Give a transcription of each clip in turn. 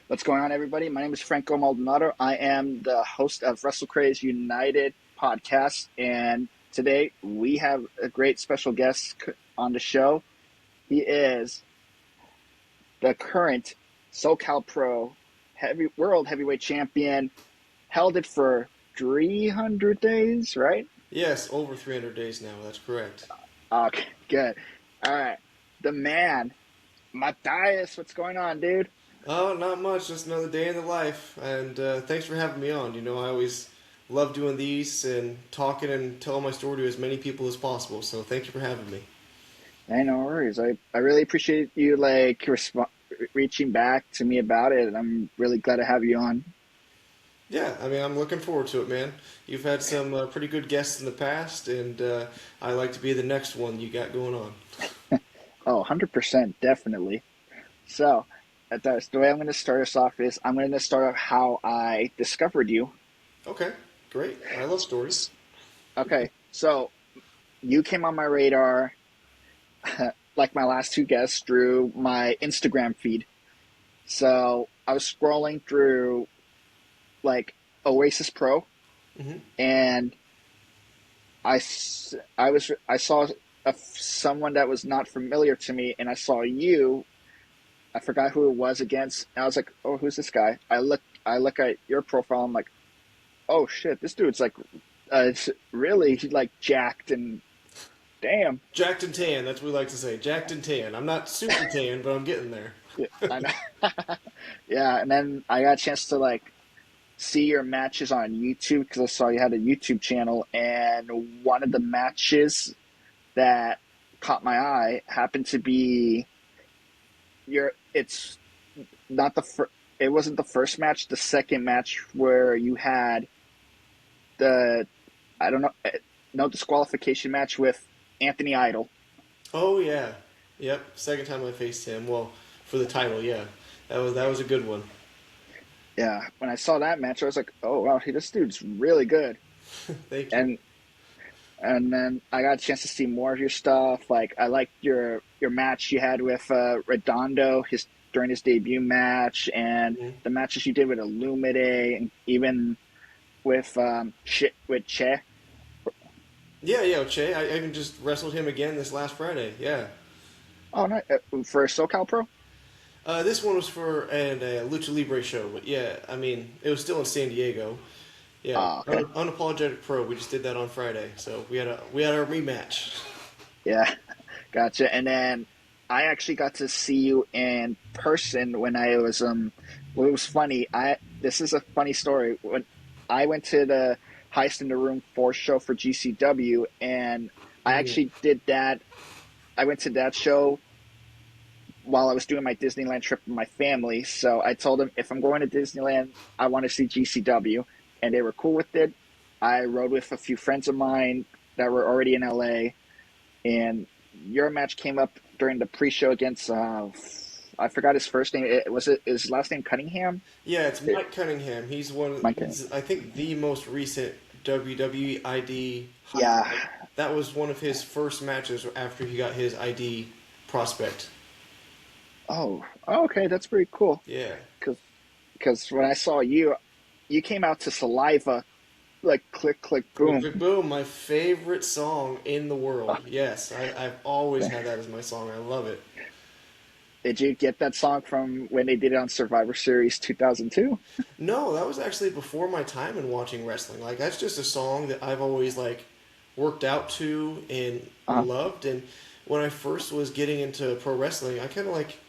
What's going on, everybody? My name is Franco Maldonado. I am the host of Wrestle Craze United podcast, and today we have a great special guest on the show. He is the current SoCal Pro World Heavyweight Champion. Held it for 300 days, right? Yes, over 300 days now. That's correct. Okay, good. All right. The man, Mathias. What's going on, dude? Oh, not much. Just another day in the life. And thanks for having me on. I always love doing these and talking and telling my story to as many people as possible. So thank you for having me. Hey, no worries. I really appreciate you reaching back to me about it, and I'm really glad to have you on. Yeah, I'm looking forward to it, man. You've had some pretty good guests in the past, and I like to be the next one you got going on. Oh, 100%, definitely. So, the way I'm going to start us off is I'm going to start off how I discovered you. Okay, great. I love stories. Okay, so you came on my radar, like my last two guests, through my Instagram feed. So I was scrolling through like Oasis Pro, Hmm. and I saw someone that was not familiar to me, and I saw you. I forgot who it was against, and I was like, "Oh, who's this guy?" I look at your profile. I'm like, "Oh shit, this dude's like, it's really like jacked and damn." Jacked and tan, that's what we like to say. Jacked and tan. I'm not super tan, but I'm getting there. Yeah, I know. Yeah, and then I got a chance to like see your matches on YouTube because I saw you had a YouTube channel, and one of the matches that caught my eye happened to be your. It's not the first. It wasn't the first match. The second match where you had the I don't know no disqualification match with Anthony Idol. Oh yeah, yep. Second time I faced him. Well, for the title, yeah. That was a good one. Yeah, when I saw that match, I was like, "Oh wow, this dude's really good." Thank you. And and then I got a chance to see more of your stuff. Like I liked your match you had with Redondo his during his debut match, and Mhm. the matches you did with Illumide, and even with with Che. Yeah, yeah, Che. I even just wrestled him again this last Friday. Yeah. Oh, no, for SoCal Pro. This one was for a Lucha Libre show, but yeah, it was still in San Diego. Yeah, Okay, unapologetic pro. We just did that on Friday, so we had our rematch. yeah, gotcha. And then I actually got to see you in person when I was Well, it was funny. I This is a funny story. When I went to the Heist in the Room 4 show for GCW, and I Mhm. actually did that. I went to that show while I was doing my Disneyland trip with my family. So I told them if I'm going to Disneyland, I want to see GCW, and they were cool with it. I rode with a few friends of mine that were already in LA, and your match came up during the pre-show against I forgot his first name. Was it his last name Cunningham? Yeah, it's It, Mike Cunningham. He's one. Mike Cunningham. He's I think the most recent WWE ID Yeah. highlight. That was one of his first matches after he got his ID prospect. Oh, okay, that's pretty cool. Yeah. Because when I saw you, you came out to Saliva, like click click Click, boom. click, boom, my favorite song in the world. Yes, I've always had that as my song. I love it. Did you get that song from when they did it on Survivor Series 2002? No, that was actually before my time in watching wrestling. Like that's just a song that I've always like worked out to and Uh-huh. loved. And when I first was getting into pro wrestling, I kind of like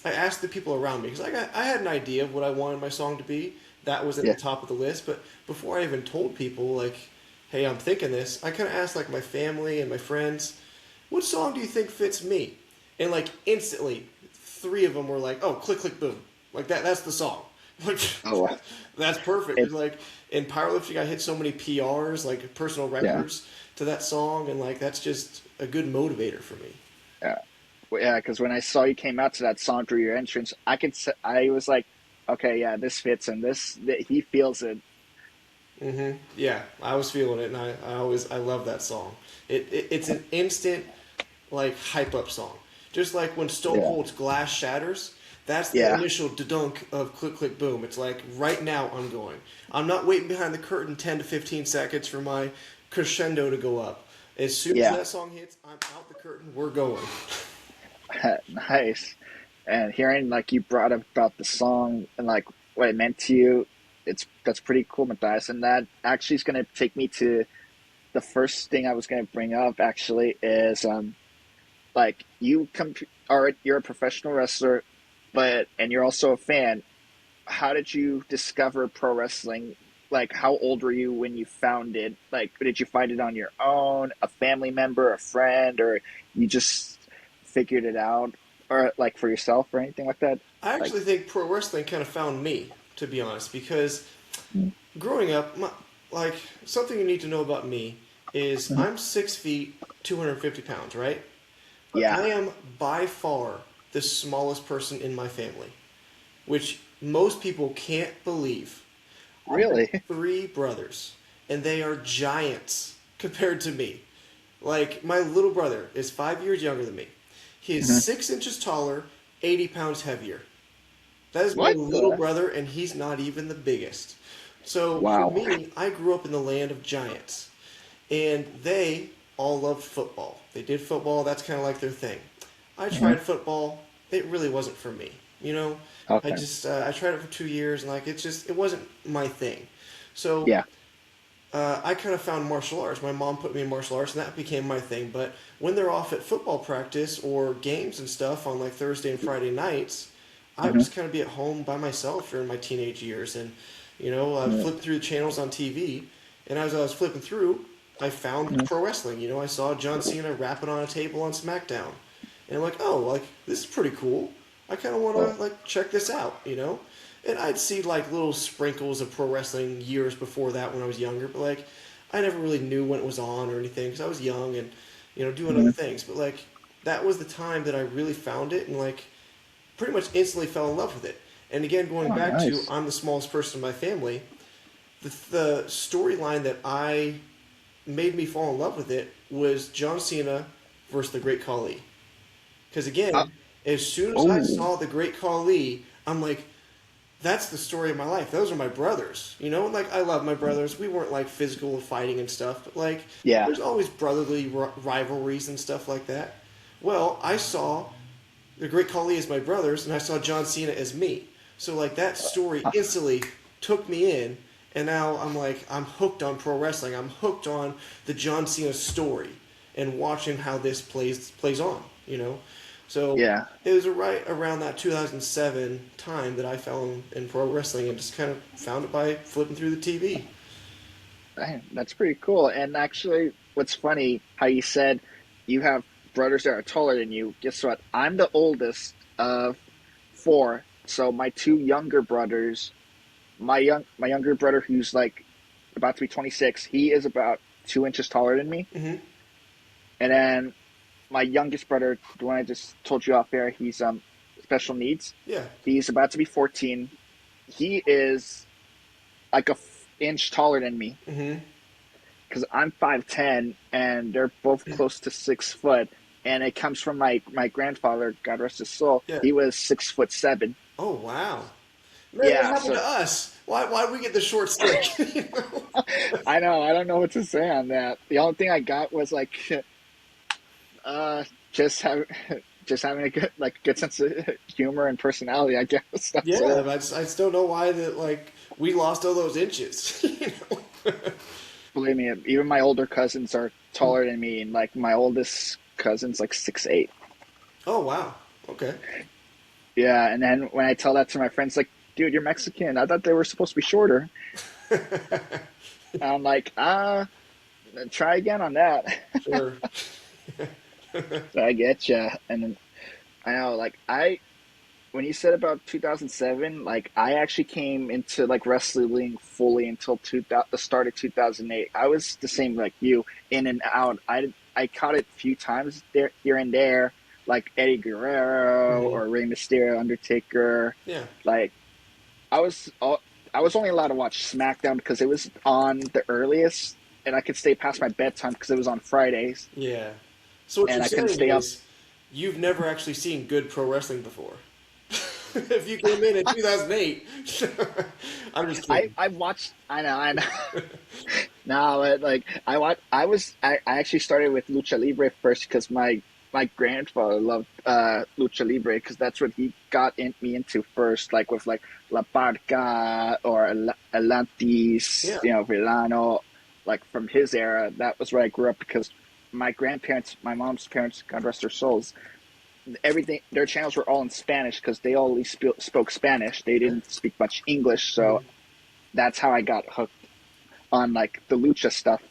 I asked the people around me because I had an idea of what I wanted my song to be. That was at the Yeah. top of the list. But before I even told people like, hey, I'm thinking this, I kind of asked like my family and my friends, what song do you think fits me? And like instantly, three of them were like, "Oh, click click boom!" Like that's the song. Like Oh, that's perfect. it, It's like in powerlifting, I hit so many PRs, like personal yeah. records, to that song, and like that's just a good motivator for me. Yeah. Well, yeah, because when I saw you came out to that song through your entrance, I was like, okay, yeah, this fits him. He feels it. Yeah, I was feeling it, and I love that song. It's an instant like hype up song. Just like when Stone Yeah. Cold's glass shatters, That's the Yeah. initial dunk of click, click, boom. It's like, right now I'm going. I'm not waiting behind the curtain 10 to 15 seconds for my crescendo to go up. As soon as Yeah. that song hits, I'm out the curtain, we're going. Nice. And hearing like you brought up about the song and like what it meant to you, that's pretty cool, Matthias. And that actually is going to take me to the first thing I was going to bring up. Actually, is like you're a professional wrestler, but and you're also a fan. How did you discover pro wrestling? Like, how old were you when you found it? Like, did you find it on your own, a family member, a friend, or you just figured it out, or like for yourself, or anything like that? I Like, actually think pro wrestling kind of found me, to be honest, because growing up, like, something you need to know about me is mhm. I'm 6 feet, 250 pounds, right? But Yeah, I am by far the smallest person in my family, which most people can't believe. I have really. 3 brothers, and they are giants compared to me. Like, my little brother is 5 years younger than me. He is Mhm. 6 inches taller, 80 pounds heavier. That is my What little the? brother, and he's not even the biggest. So for Wow. me, I grew up in the land of giants, and they all loved football. They did football, that's kind of like their thing. I Hmm. tried football, it really wasn't for me. You know, Okay. I tried it for 2 years, and like it wasn't my thing. So Yeah. I kind of found martial arts. My mom put me in martial arts, and that became my thing. But when they're off at football practice or games and stuff on like Thursday and Friday nights, I would Hmm. just kind of be at home by myself during my teenage years, and I'd Hmm. flip through the channels on TV, and as I was flipping through, I found pro wrestling. I saw John Cena rapping on a table on SmackDown, and I'm like, oh, like this is pretty cool. I kind of want Oh. to like check this out. And I'd see like little sprinkles of pro wrestling years before that when I was younger, but like I never really knew when it was on or anything because I was young and doing other Hmm. things. But like that was the time that I really found it and like pretty much instantly fell in love with it. And again, going Oh, back to nice. I'm the smallest person in my family, the storyline that I made me fall in love with it was John Cena versus the Great Khali. Because Uh, again, as soon as I oh. saw the Great Khali, I'm like, that's the story of my life. Those are my brothers, And like I love my brothers. We weren't like physical fighting and stuff, but like Yeah. there's always brotherly rivalries and stuff like that. Well, I saw the Great Khali as my brothers, and I saw John Cena as me. So like that story Uh, instantly took me in, and now I'm hooked on pro wrestling. I'm hooked on the John Cena story and watching how this plays on. So yeah. it was right around that 2007 time that I fell in pro wrestling and just kind of found it by flipping through the TV. Dang, that's pretty cool. And actually, what's funny, how you said you have brothers that are taller than you. Guess what? I'm the oldest of four. So my two younger brothers, my younger brother who's like about to be 26, he is about 2 inches taller than me. Hmm. And then my youngest brother, the one I just told you off air, he's special needs. Yeah. He's about to be 14. He is like inch taller than me Hmm. because I'm 5'10" and they're both close to 6 foot. And it comes from my grandfather, God rest his soul. Yeah. He was 6'7". Oh wow. Man, what Yeah, happened so to us? Why did we get the short stick? I know I don't know what to say on that. The only thing I got was like uh just having just having a good sense of humor and personality. I guess that's Yeah, it. but I just don't know why that like we lost all those inches. Believe me, even my older cousins are taller than me, and like my oldest cousin's like 6'8". Oh wow. Okay. Yeah, and then when I tell that to my friends, like, dude, you're Mexican. I thought they were supposed to be shorter. And I'm like, try again on that. Sure. So I get you. And then I know, like, when you said about 2007, like, I actually came into like wrestling fully until the start of 2008. I was the same like you, in and out. I caught it a few times there, here and there, like Eddie Guerrero Hmm. or Rey Mysterio, Undertaker. Yeah. Like, I was I was only allowed to watch SmackDown because it was on the earliest, and I could stay past my bedtime because it was on Fridays, Yeah. So what and you're I couldn't saying stay up. is you've never actually seen good pro wrestling before. if you came in 2008. I'm just kidding. I've watched. I know. No, but like I actually started with lucha libre first because my grandfather loved lucha libre because that's what he got me into first, like with like La Parca or Atlantis, Yeah. Villano, like from his era. That was where I grew up because my grandparents, my mom's parents, God rest their souls, everything their channels were all in Spanish because they all spoke Spanish. They Okay. didn't speak much English, so Mhm. that's how I got hooked on like the lucha stuff.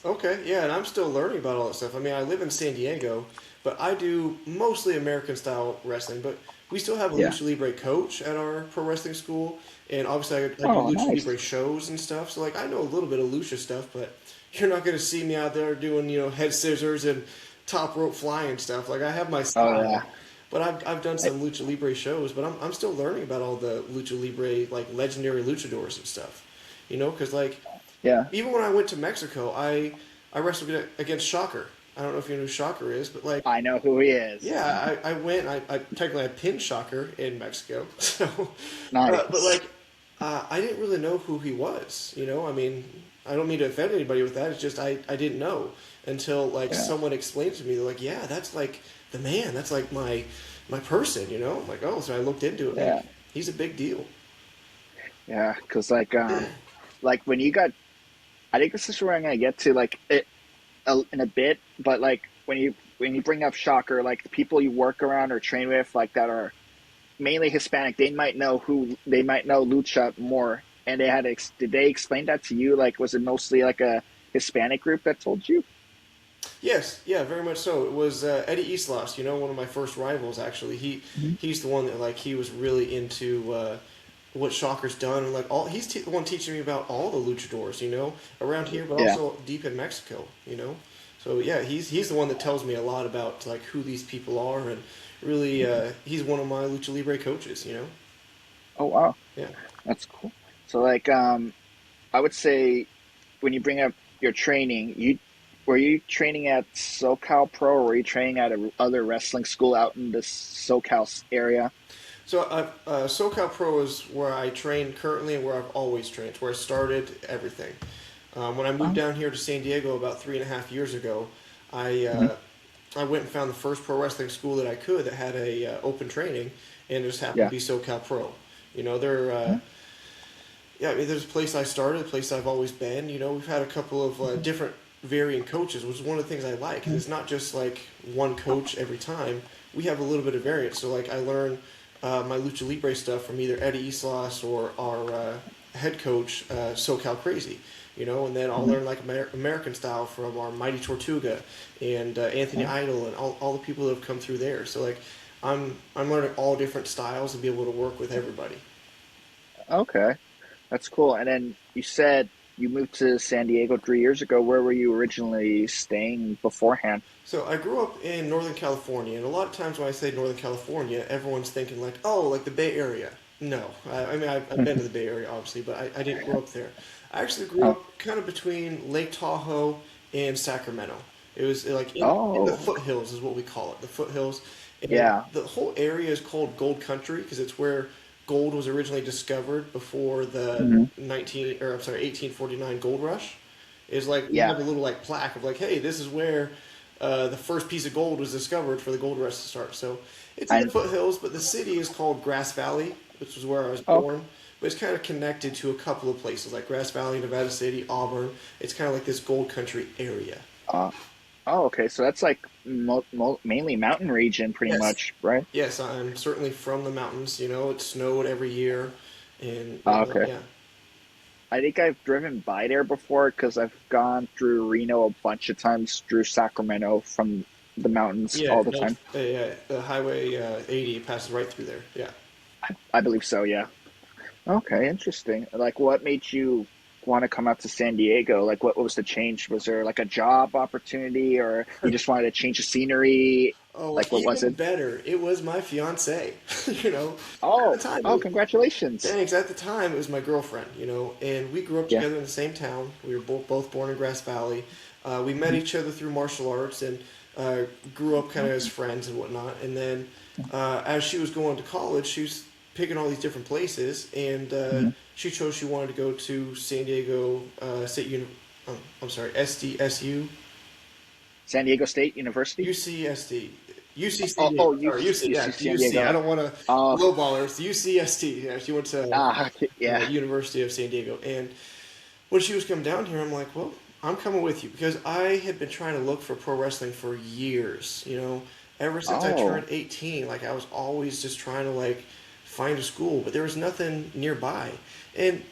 Okay, yeah, and I'm still learning about all that stuff. I mean, I live in San Diego, but I do mostly American style wrestling. But we still have a Yeah. lucha libre coach at our pro wrestling school, and obviously I do Oh, lucha nice. libre shows and stuff. So like I know a little bit of lucha stuff, but you're not going to see me out there doing head scissors and top rope flying stuff. Like I have my Oh style, yeah. but I've done I, some lucha libre shows, but I'm still learning about all the lucha libre like legendary luchadors and stuff. Because like yeah. even when I went to Mexico, I wrestled against Shocker. I don't know if you know who Shocker is, but like, I know who he is. yeah, I went. I technically I pinned Shocker in Mexico. So, but Nice. like, I didn't really know who he was. I mean, I don't mean to offend anybody with that. It's just I didn't know until like Yeah. someone explained to me. They're like, yeah, that's like the man. That's like my person. I'm like, oh, so I looked into it. Like, Yeah. he's a big deal. Yeah. Because like when you got, I think this is where I'm gonna get to like it in a bit, but like when you bring up Shocker, like the people you work around or train with, like that are mainly Hispanic, they might know Lucha more, and did they explain that to you? Like, was it mostly like a Hispanic group that told you? Yes, yeah, very much so. It was Eddie Islas, one of my first rivals. Actually, Mhm. he's the one that like he was really into what Shocker's done, and like all the one teaching me about all the luchadors, around here, but Yeah. also deep in Mexico. So yeah, he's the one that tells me a lot about like who these people are, and really he's one of my lucha libre coaches. Oh wow, Yeah. that's cool. So like, I would say when you bring up your training, you were you training at SoCal Pro or were you training at a other wrestling school out in the SoCal area? So SoCal Pro is where I train currently and where I've always trained. It's where I started everything. When I moved Oh, down here to San Diego about 3.5 years ago, I mhm. uh, I went and found the first pro wrestling school that I could that had a open training, and it just happened to Yeah. be SoCal Pro. They're Mhm. yeah. I mean, there's a place I started, a place I've always been. We've had a couple of different varying coaches, which is one of the things I like. 'Cause Mhm. it's not just like one coach every time. We have a little bit of variance. So like I learn my lucha libre stuff from either Eddie Islas or our head coach SoCal Crazy. And then I'll Mhm. learn like American style from our Mighty Tortuga and Anthony Mhm. Idol and all the people that have come through there. So like I'm learning all different styles and be able to work with everybody. Okay, that's cool. And then you said you moved to San Diego 3 years ago. Where were you originally staying beforehand? So I grew up in Northern California, and a lot of times when I say Northern California, everyone's thinking like, oh, like the Bay Area. No, I mean I've been to the Bay Area obviously, but I didn't grow up there. I actually grew Oh, up kind of between Lake Tahoe and Sacramento. It was like in the oh, foothills is what we call it, the foothills, and yeah. the whole area is called Gold Country because it's where gold was originally discovered before the Hmm. 1849 gold rush. Is like we Yeah. have a little like plaque of like, hey, this is where the first piece of gold was discovered for the gold rush to start. So it's in the I. foothills, but the city is called Grass Valley, which is where I was Oh, born. But it's kind of connected to a couple of places like Grass Valley, Nevada City, Auburn. It's kind of like this gold country area. uh, oh, okay. So that's like mainly mountain region, pretty Yes. much, right? Yes, I'm certainly from the mountains. It snowed every year and Oh, whatnot. okay. Yeah. I think I've driven by there before because I've gone through Reno a bunch of times through Sacramento from the mountains Yeah, all the no, time. yeah, the Highway 80 passes right through there. Yeah. I believe so, yeah. Okay, interesting. Like, what made you want to come out to San Diego? Like, what was the change? Was there like a job opportunity, or you just wanted to change the scenery? Oh, Like, what was even it? better. It was my fiance. At the Oh, time, oh, congratulations. thanks. At the time, it was my girlfriend. And we grew up Yeah. together in the same town. We were both born in Grass Valley. We met Mhm. each other through martial arts and grew up kind of as Okay. friends and whatnot. And then, as she was going to college, picking all these different places, and Hmm. she chose she wanted to go to San Diego State Uni. I'm sorry, SDSU, San Diego State University. UCSD, UC San Oh, Diego. oh, Sorry, UC. Yeah, San UC. I Diego. don't want to Oh, lowball her. It's UCSD. Yeah, she went to okay, yeah, University of San Diego, and when she was coming down here, I'm like, well, I'm coming with you because I had been trying to look for pro wrestling for years. Ever since I oh, turned 18, like I was always just trying to like find a school, but there was nothing nearby. And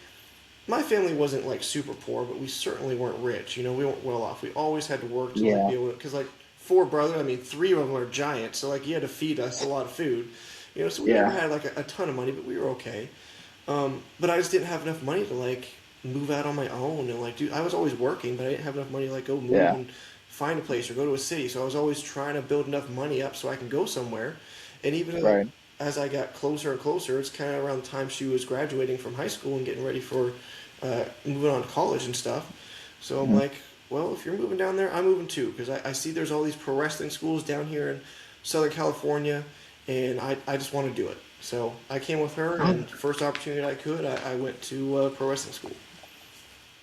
my family wasn't like super poor, but we certainly weren't rich. We weren't well off. We always had to work to like yeah, be able to, because like four brothers, I mean, three of them are giants, so like you had to feed us a lot of food. So we never yeah, had like a ton of money, but we were okay. But I just didn't have enough money to like move out on my own and like do. I was always working, but I didn't have enough money to like go move yeah, and find a place or go to a city. So I was always trying to build enough money up so I can go somewhere. And even right. as I got closer and closer, it's kind of around the time she was graduating from high school and getting ready for moving on to college and stuff. So I'm Hmm. like, well, if you're moving down there, I'm moving too because I see there's all these pro wrestling schools down here in Southern California, and I just want to do it. So I came with her, Oh, and first opportunity I could, I went to pro wrestling school.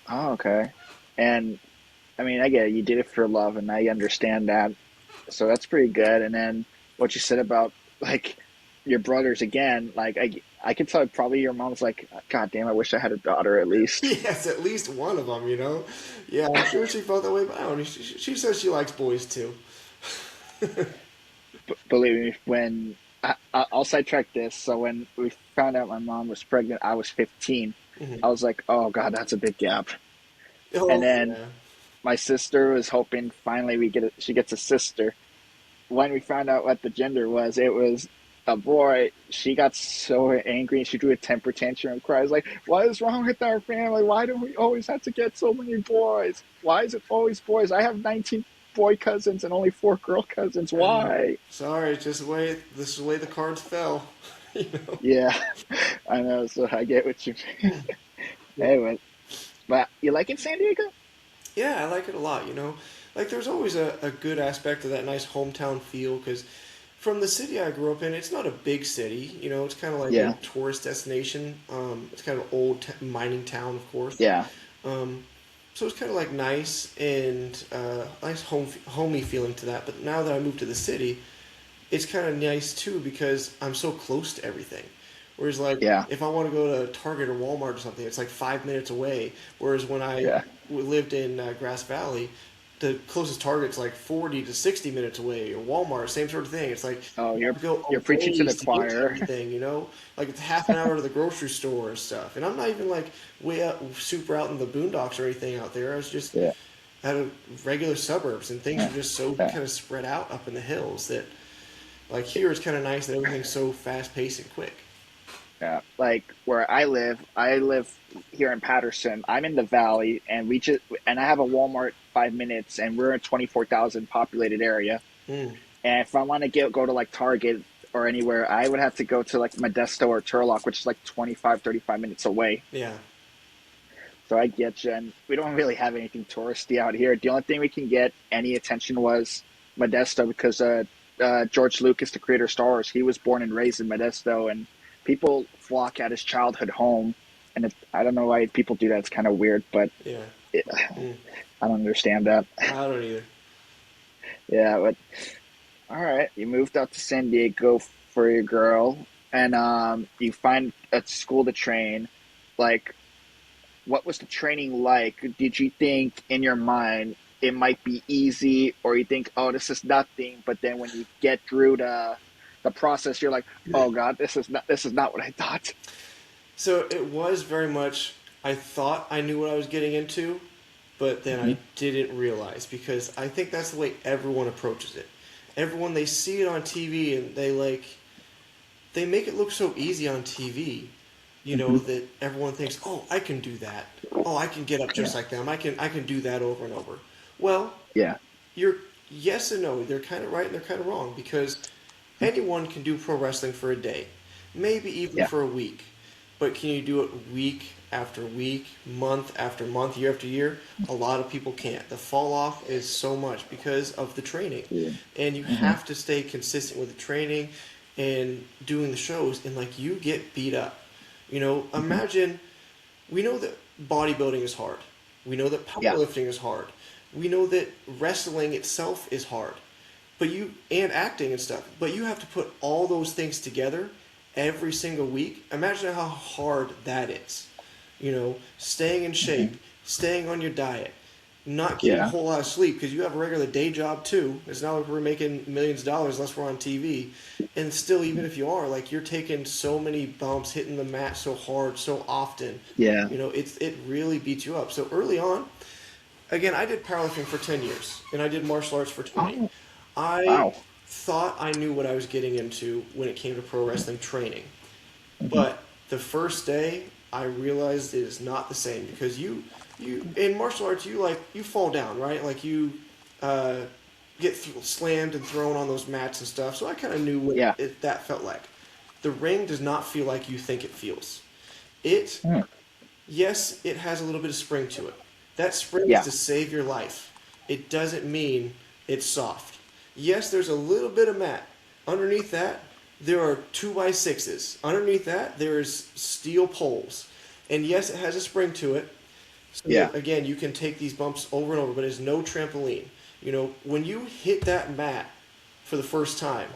oh, okay. And I mean, I get it. You did it for love, and I understand that. So that's pretty good. And then what you said about like your brothers again, like I could tell probably your mom's like, God damn, I wish I had a daughter at least. Yes, at least one of them. Yeah, I'm sure she felt that way, but I don't know. She says she likes boys too. Believe me, when I'll sidetrack this. So when we found out my mom was pregnant, I was 15. Hmm. I was like, oh God, that's a big gap. And Oh then yeah. my sister was hoping finally she gets a sister. When we found out what the gender was, it was a boy. She got so angry and she threw a temper tantrum and cries like, "What is wrong with our family? Why do we always have to get so many boys? Why is it always boys? I have 19 boy cousins and only 4 girl cousins. Why?" Sorry, it's just the way this is the way the cards fell. you know. Yeah, I know. So I get what you mean. Yeah. Anyway, but you like in San Diego? Yeah, I like it a lot. Like there's always a good aspect of that nice hometown feel because from the city I grew up in, it's not a big city. It's kind of like a Yeah, tourist destination. It's kind of old mining town, of course. yeah, Um, so it's kind of like nice and nice homey feeling to that. But now that I moved to the city, it's kind of nice too because I'm so close to everything. Whereas like yeah, if I want to go to Target or Walmart or something, it's like 5 minutes away. Whereas when I yeah. lived in Grass Valley, the closest Target's like 40 to 60 minutes away. Or Walmart, same sort of thing. It's like Oh, you have to go you're a preaching to the ways to get to choir. everything. Like it's half an hour to the grocery store and stuff. And I'm not even like way out, super out in the boondocks or anything out there. I was just Yeah, out of regular suburbs, and things yeah, are just so yeah. kind of spread out up in the hills that like here it's kind of nice that everything's so fast paced and quick. Yeah, like where I live here in Patterson. I'm in the valley, and I have a Walmart 5 minutes, and we're a 24,000 populated area. Mm, And if I want to go to like Target or anywhere, I would have to go to like Modesto or Turlock, which is like 25, 35 minutes away. yeah. So I get you, and we don't really have anything touristy out here. The only thing we can get any attention was Modesto because George Lucas, the creator of Star Wars, he was born and raised in Modesto, and people flock at his childhood home. And I don't know why people do that. It's kind of weird, but Yeah. it, Mm, I don't understand that. I don't either. Yeah, but all right, you moved out to San Diego for your girl, and you find a school to train. Like, what was the training like? Did you think in your mind it might be easy, or you think, oh, this is nothing? But then when you get through the process, you're like, oh God, this is not what I thought. So it was very much, I thought I knew what I was getting into, but then Hmm. I didn't realize because I think that's the way everyone approaches it. Everyone, they see it on TV and they make it look so easy on TV, Hmm. that everyone thinks, "Oh, I can do that. Oh, I can get up just Yeah, like them. I can do that over and over." Well, yeah, you're yes and no. They're kind of right and they're kind of wrong because anyone can do pro wrestling for a day, maybe even yeah, for a week. But can you do it week after week, month after month, year after year? A lot of people can't. The fall off is so much because of the training. yeah. And you Hmm. have to stay consistent with the training. and doing the shows, and like you get beat up. Imagine, we know that bodybuilding is hard. We know that Yeah. powerlifting is hard. We know that wrestling itself is hard. And acting and stuff. But you have to put all those things together every single week. Imagine how hard that is. Staying in shape, staying on your diet, not getting a Yeah. whole lot of sleep because you have a regular day job too. It's not like we're making millions of dollars unless we're on TV. And still, even if you are, like you're taking so many bumps, hitting the mat so hard, so often. Yeah. It really beats you up. So early on, again, I did powerlifting for 10 years and I did martial arts for 20. Oh, I wow. thought I knew what I was getting into when it came to pro wrestling training. Hmm. But the first day, I realized it is not the same because you in martial arts you fall down, right? Like you uh, get slammed and thrown on those mats and stuff. So I kind of knew what Yeah. that felt like. The ring does not feel like you think it feels. It Hmm. Yes, it has a little bit of spring to it. That spring is Yeah. to save your life. It doesn't mean it's soft. Yes, there's a little bit of mat. Underneath that, there are 2x6s. Underneath that, there's steel poles. And yes, it has a spring to it. So Yeah. that, again, you can take these bumps over and over, but it's no trampoline. When you hit that mat for the first time,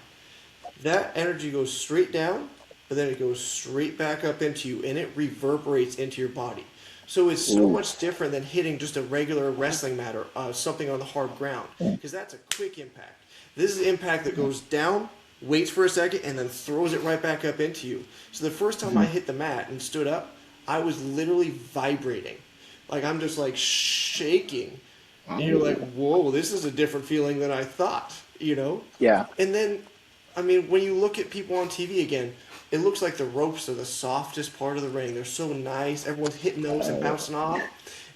that energy goes straight down, but then it goes straight back up into you, and it reverberates into your body. So it's so Ooh. much different than hitting just a regular wrestling mat or something on the hard ground, because that's a quick impact. This is an impact that goes down, waits for a second, and then throws it right back up into you. So the first time I Mhm. hit the mat and stood up, I was literally vibrating. Like I'm just like shaking. And you're like, Oh. whoa, this is a different feeling than I thought. Yeah. And then, I mean, when you look at people on TV again, it looks like the ropes are the softest part of the ring. They're so nice. Everyone's hitting those and Oh. bouncing off.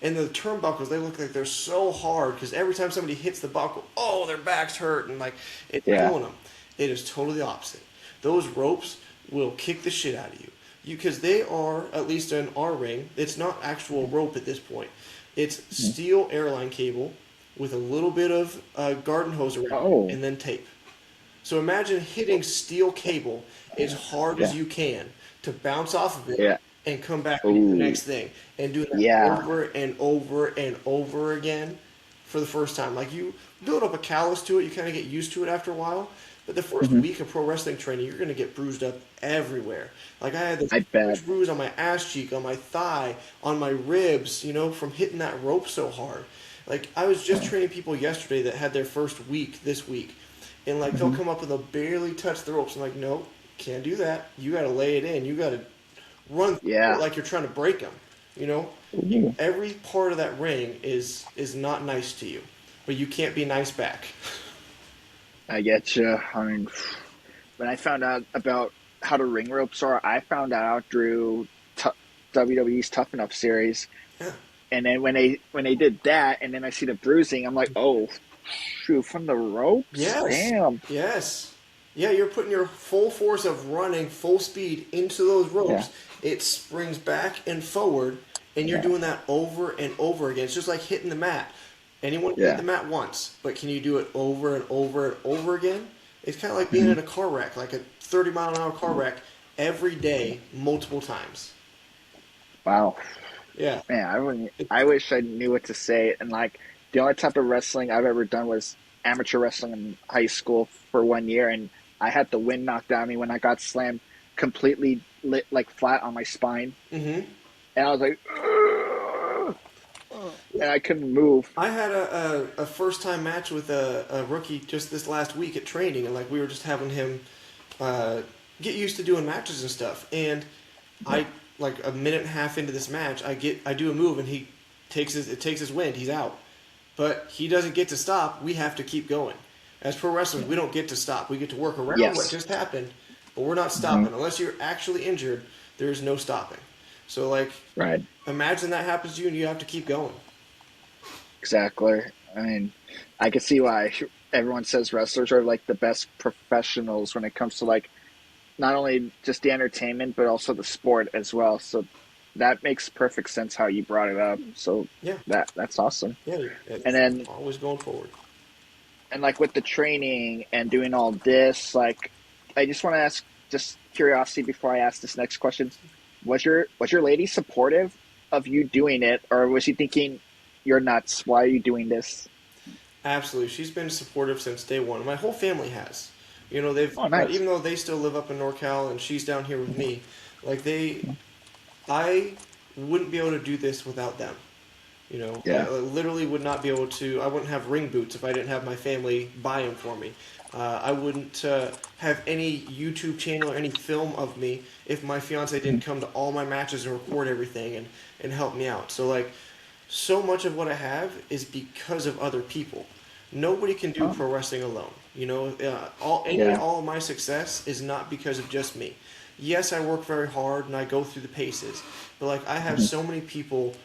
And the turnbuckles, they look like they're so hard because every time somebody hits the buckle, oh, their back's hurt and like it's Yeah. killing them. It is totally the opposite. Those ropes will kick the shit out of you. Because they are, at least in our ring, it's not actual rope at this point. It's Mhm. steel airline cable with a little bit of garden hose around it Oh. and then tape. So imagine hitting steel cable as hard as Yeah. you can to bounce off of it Yeah. and come back and do the Ooh. next thing and do that Yeah. over and over and over again for the first time. Like you build up a callus to it, you kind of get used to it after a while. But the first Hmm. week of pro wrestling training, you're going to get bruised up everywhere. Like I had this I bet. huge bruise on my ass cheek, on my thigh, on my ribs, from hitting that rope so hard. Like I was just training people yesterday that had their first week this week, and like they'll Hmm. come up and they'll barely touch the ropes. I'm like, no, can't do that. You got to lay it in. You got to run through it Yeah. like you're trying to break them. You know, Ooh. every part of that ring is not nice to you, but you can't be nice back. I get you. I mean, when I found out about how the ring ropes are, I found out through WWE's Tough Enough series, Yeah. and then when they did that, and then I see the bruising, I'm like, oh, shoot, from the ropes, Yes. damn. Yes. Yeah, you're putting your full force of running full speed into those Yeah. ropes. It springs back and forward, and you're Yeah. doing that over and over again. It's just like hitting the mat. Anyone can hit Yeah. the mat once, but can you do it over and over and over again? It's kind of like being Hmm. in a car wreck, like a 30-mile-an-hour car wreck every day, multiple times. Wow. Yeah. Man, I wish I knew what to say. And like the only type of wrestling I've ever done was amateur wrestling in high school for 1 year, and I had the wind knocked out of me when I got slammed completely lit like flat on my spine, Mm-hmm. and I was like, "Ugh," and I couldn't move. I had a first time match with a rookie just this last week at training, and like we were just having him uh, get used to doing matches and stuff. And Yeah. I like a minute and a half into this match, I do a move, and it takes his wind. He's out, but he doesn't get to stop. We have to keep going. As pro wrestlers, we don't get to stop. We get to work around what Yes. just happened, but we're not Hmm. stopping unless you're actually injured. There is no stopping. So like, Right. imagine that happens to you, and you have to keep going. Exactly. I mean, I can see why everyone says wrestlers are like the best professionals when it comes to like not only just the entertainment but also the sport as well. So that makes perfect sense how you brought it up. So Yeah, that's awesome. yeah. And It's then always going forward. like with the training and doing all this, like I just want to ask, just curiosity before I ask this next question. Was your lady supportive of you doing it, or was she thinking you're nuts? Why are you doing this? Absolutely, she's been supportive since day one. My whole family has. You know, they've Oh, nice. even though they still live up in NorCal and she's down here with me, like I wouldn't be able to do this without them. You know, I Yeah. literally would not be able to. I wouldn't have ring boots if I didn't have my family buy them for me. I wouldn't have any YouTube channel or any film of me if my fiance didn't come to all my matches and record everything and help me out. So like, so much of what I have is because of other people. Nobody can do Oh, pro wrestling alone. You know, all any and yeah. all of my success is not because of just me. Yes, I work very hard and I go through the paces, but like I have Mhm. so many people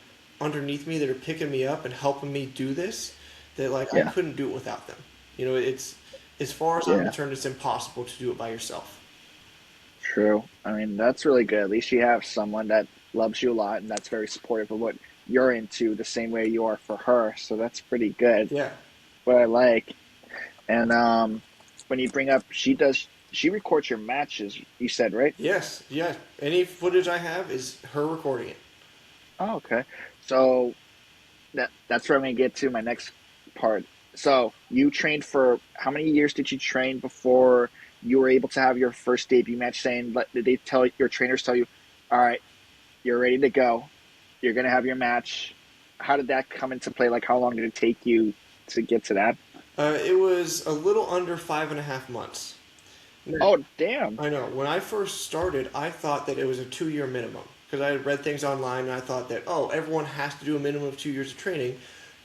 underneath me that are picking me up and helping me do this that like I Yeah. couldn't do it without them. You know, it's as far as I'm Yeah. concerned, it's impossible to do it by yourself. True. I mean, that's really good. At least you have someone that loves you a lot and that's very supportive of what you're into the same way you are for her. So that's pretty good. Yeah. What I like. And when you bring up she records your matches, you said, right? Yes. Yeah. Any footage I have is her recording it. Oh, okay. So that's where I'm gonna get to my next part. So you trained for how many years did you train before you were able to have your first debut match? Saying, did they tell your trainers tell you, all right, you're ready to go, you're gonna have your match? How did that come into play? Like, how long did it take you to get to that? It was a little under 5.5 months. Oh, damn. I know. When I first started, I thought that it was a 2 year minimum because I had read things online and I thought that, oh, everyone has to do a minimum of 2 years of training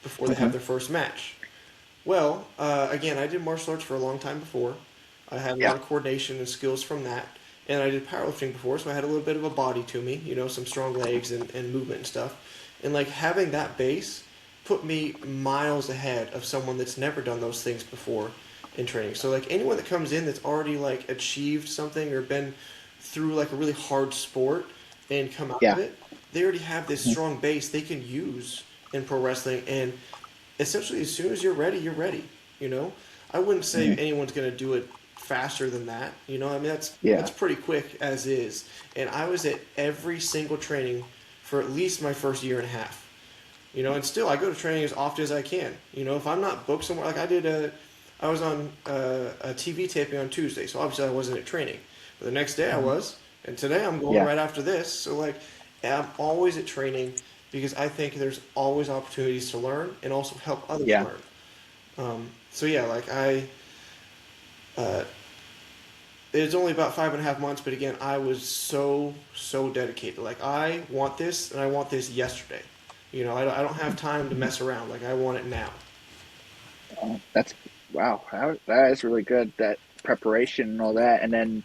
before they have Hmm. their first match. Well, again, I did martial arts for a long time before. I had a lot Yeah. of coordination and skills from that. And I did powerlifting before, so I had a little bit of a body to me, you know, some strong legs and movement and stuff. And like having that base put me miles ahead of someone that's never done those things before in training. So like anyone that comes in that's already like achieved something or been through like a really hard sport and come out of Yeah. it, they already have this Mhm. strong base they can use in pro wrestling. And essentially, as soon as you're ready, you're ready. You know, I wouldn't say Mhm. anyone's going to do it faster than that. You know, I mean that's Yeah. pretty quick as is. And I was at every single training for at least my first year and a half. You know, and still I go to training as often as I can. You know, if I'm not booked somewhere, like I was on a TV taping on Tuesday, so obviously I wasn't at training. But the next day I Mhm. was, and today I'm going Yeah. right after this. So like, I'm always at training because I think there's always opportunities to learn and also help others Yeah. learn. So yeah, like uh, it's only about 5.5 months, but again, I was so dedicated. Like I want this, and I want this yesterday. You know, I don't have time to Mhm. mess around. Like I want it now. That's wow. That is really good. That preparation and all that. And then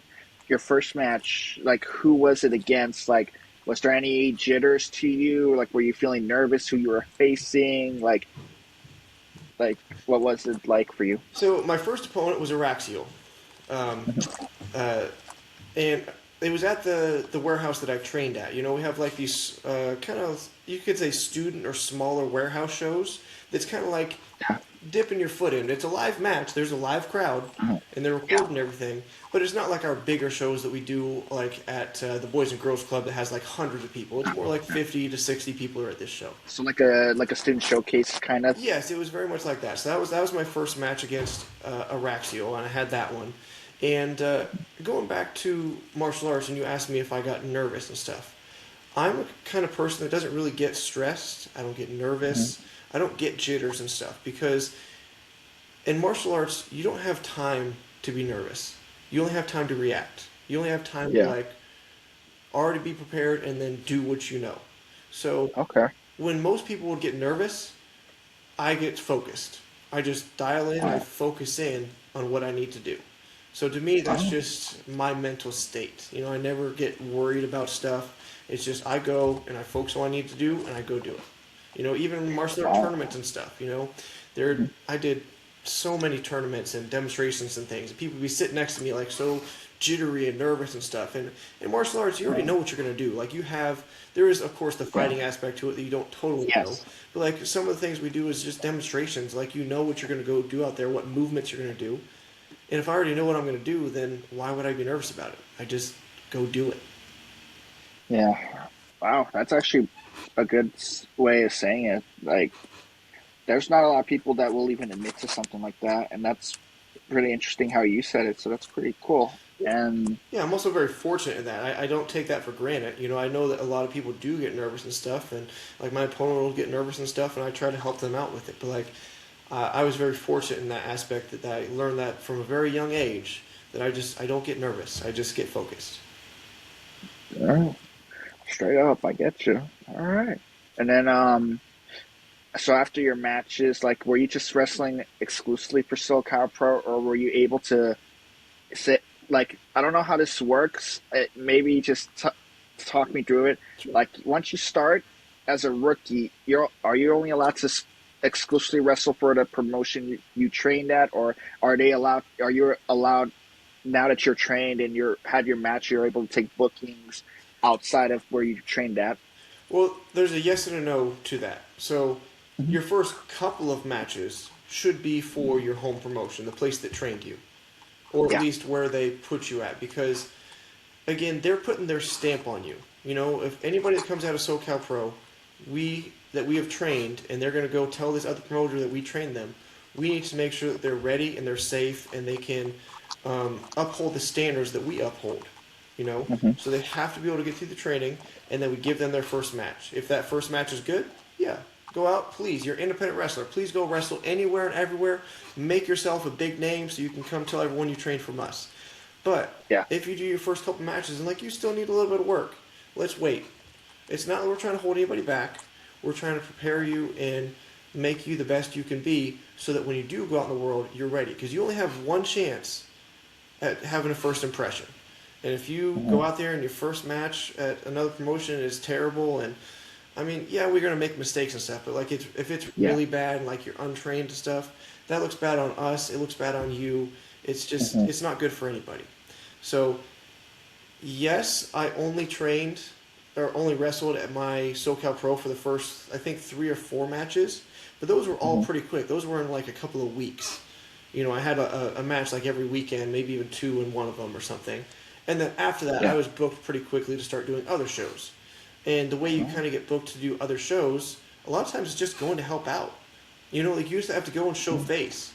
your first match, like, who was it against? Like, was there any jitters to you? Like, were you feeling nervous who you were facing? Like, what was it like for you? So my first opponent was Araxiel, um, uh, and it was at the warehouse that I've trained at. You know, we have like these kind of, you could say, student or smaller warehouse shows. That's kind of like Yeah. dipping your foot in. It's a live match. There's a live crowd, Mhm. and they're Yeah. recording everything. But it's not like our bigger shows that we do like at the Boys and Girls Club that has like hundreds of people. It's more like 50 to 60 people are at this show. So like a student showcase kind of. Yes, it was very much like that. So that was my first match against Araxio, and I had that one. And going back to martial arts, and you asked me if I got nervous and stuff. I'm a kind of person that doesn't really get stressed. I don't get Mhm. nervous. I don't get jitters and stuff because in martial arts, you don't have time to be nervous. You only have time to react. You only have time to Yeah. like already be prepared and then do what you know. So Okay. when most people would get nervous, I get focused. I just dial in, I Oh. focus in on what I need to do. So to me, that's Oh. just my mental state. You know, I never get worried about stuff. It's just I go and I focus on what I need to do and I go do it. You know, even martial art Wow. tournaments and stuff. You know, there Mhm. I did so many tournaments and demonstrations and things. And people would be sitting next to me like so jittery and nervous and stuff. And in martial arts, you already Oh. know what you're gonna do. Like you have, there is of course the Yeah. fighting aspect to it that you don't totally know. Yes. But like some of the things we do is just demonstrations. Like you know what you're gonna go do out there, what movements you're gonna do, And if I already know what I'm going to do, then why would I be nervous about it? I just go do it. Yeah. Wow, that's actually a good way of saying it. Like, there's not a lot of people that will even admit to something like that, and that's pretty interesting how you said it. So that's pretty cool. And Yeah, I'm also very fortunate in that. I don't take that for granted. I know that a lot of people do get nervous and stuff, and like my opponent will get nervous and stuff, and I try to help them out with it. But like, I was very fortunate in that aspect that I learned that from a very young age that I don't get nervous. I just get focused. straight up, I get you. All right. And then, so after your matches, like, were you just wrestling exclusively for SoCal Pro, or were you able to sit? Like, I don't know how this works. Maybe just talk me through it. Like, once you start as a rookie, are you only allowed to exclusively wrestle for the promotion you trained at, or are they allowed? Are you allowed now that you're trained and you're had your match? You're able to take bookings outside of where you trained at. Well, there's a yes and a no to that. So, Mhm. your first couple of matches should be for your home promotion, the place that trained you, or at Yeah. least where they put you at, because again, they're putting their stamp on you. If anybody that comes out of SoCal Pro, we have trained, and they're going to go tell this other promoter that we trained them, we need to make sure that they're ready and they're safe and they can uphold the standards that we uphold. Hmm. So they have to be able to get through the training, and then we give them their first match. If that first match is good, yeah, go out, please. You're an independent wrestler. Please go wrestle anywhere and everywhere. Make yourself a big name so you can come tell everyone you trained from us. But Yeah. if you do your first couple matches and like you still need a little bit of work, let's wait. It's not that we're trying to hold anybody back. We're trying to prepare you and make you the best you can be so that when you do go out in the world, you're ready. Because you only have one chance at having a first impression. And if you Hmm. go out there and your first match at another promotion is terrible, and I mean, yeah, we're gonna make mistakes and stuff, but like if it's Yeah. really bad and like you're untrained and stuff, that looks bad on us. It looks bad on you. Hmm. It's not good for anybody. So yes, I only trained or only wrestled at my SoCal Pro for the first, I think, 3 or 4 matches, but those were all Hmm. pretty quick. Those were in like a couple of weeks. I had a match like every weekend, maybe even two in one of them or something. And then after that, I Yeah. was booked pretty quickly to start doing other shows. And the way you Oh, kind of get booked to do other shows, a lot of times it's just going to help out. Like you used to have to go and show mm. face,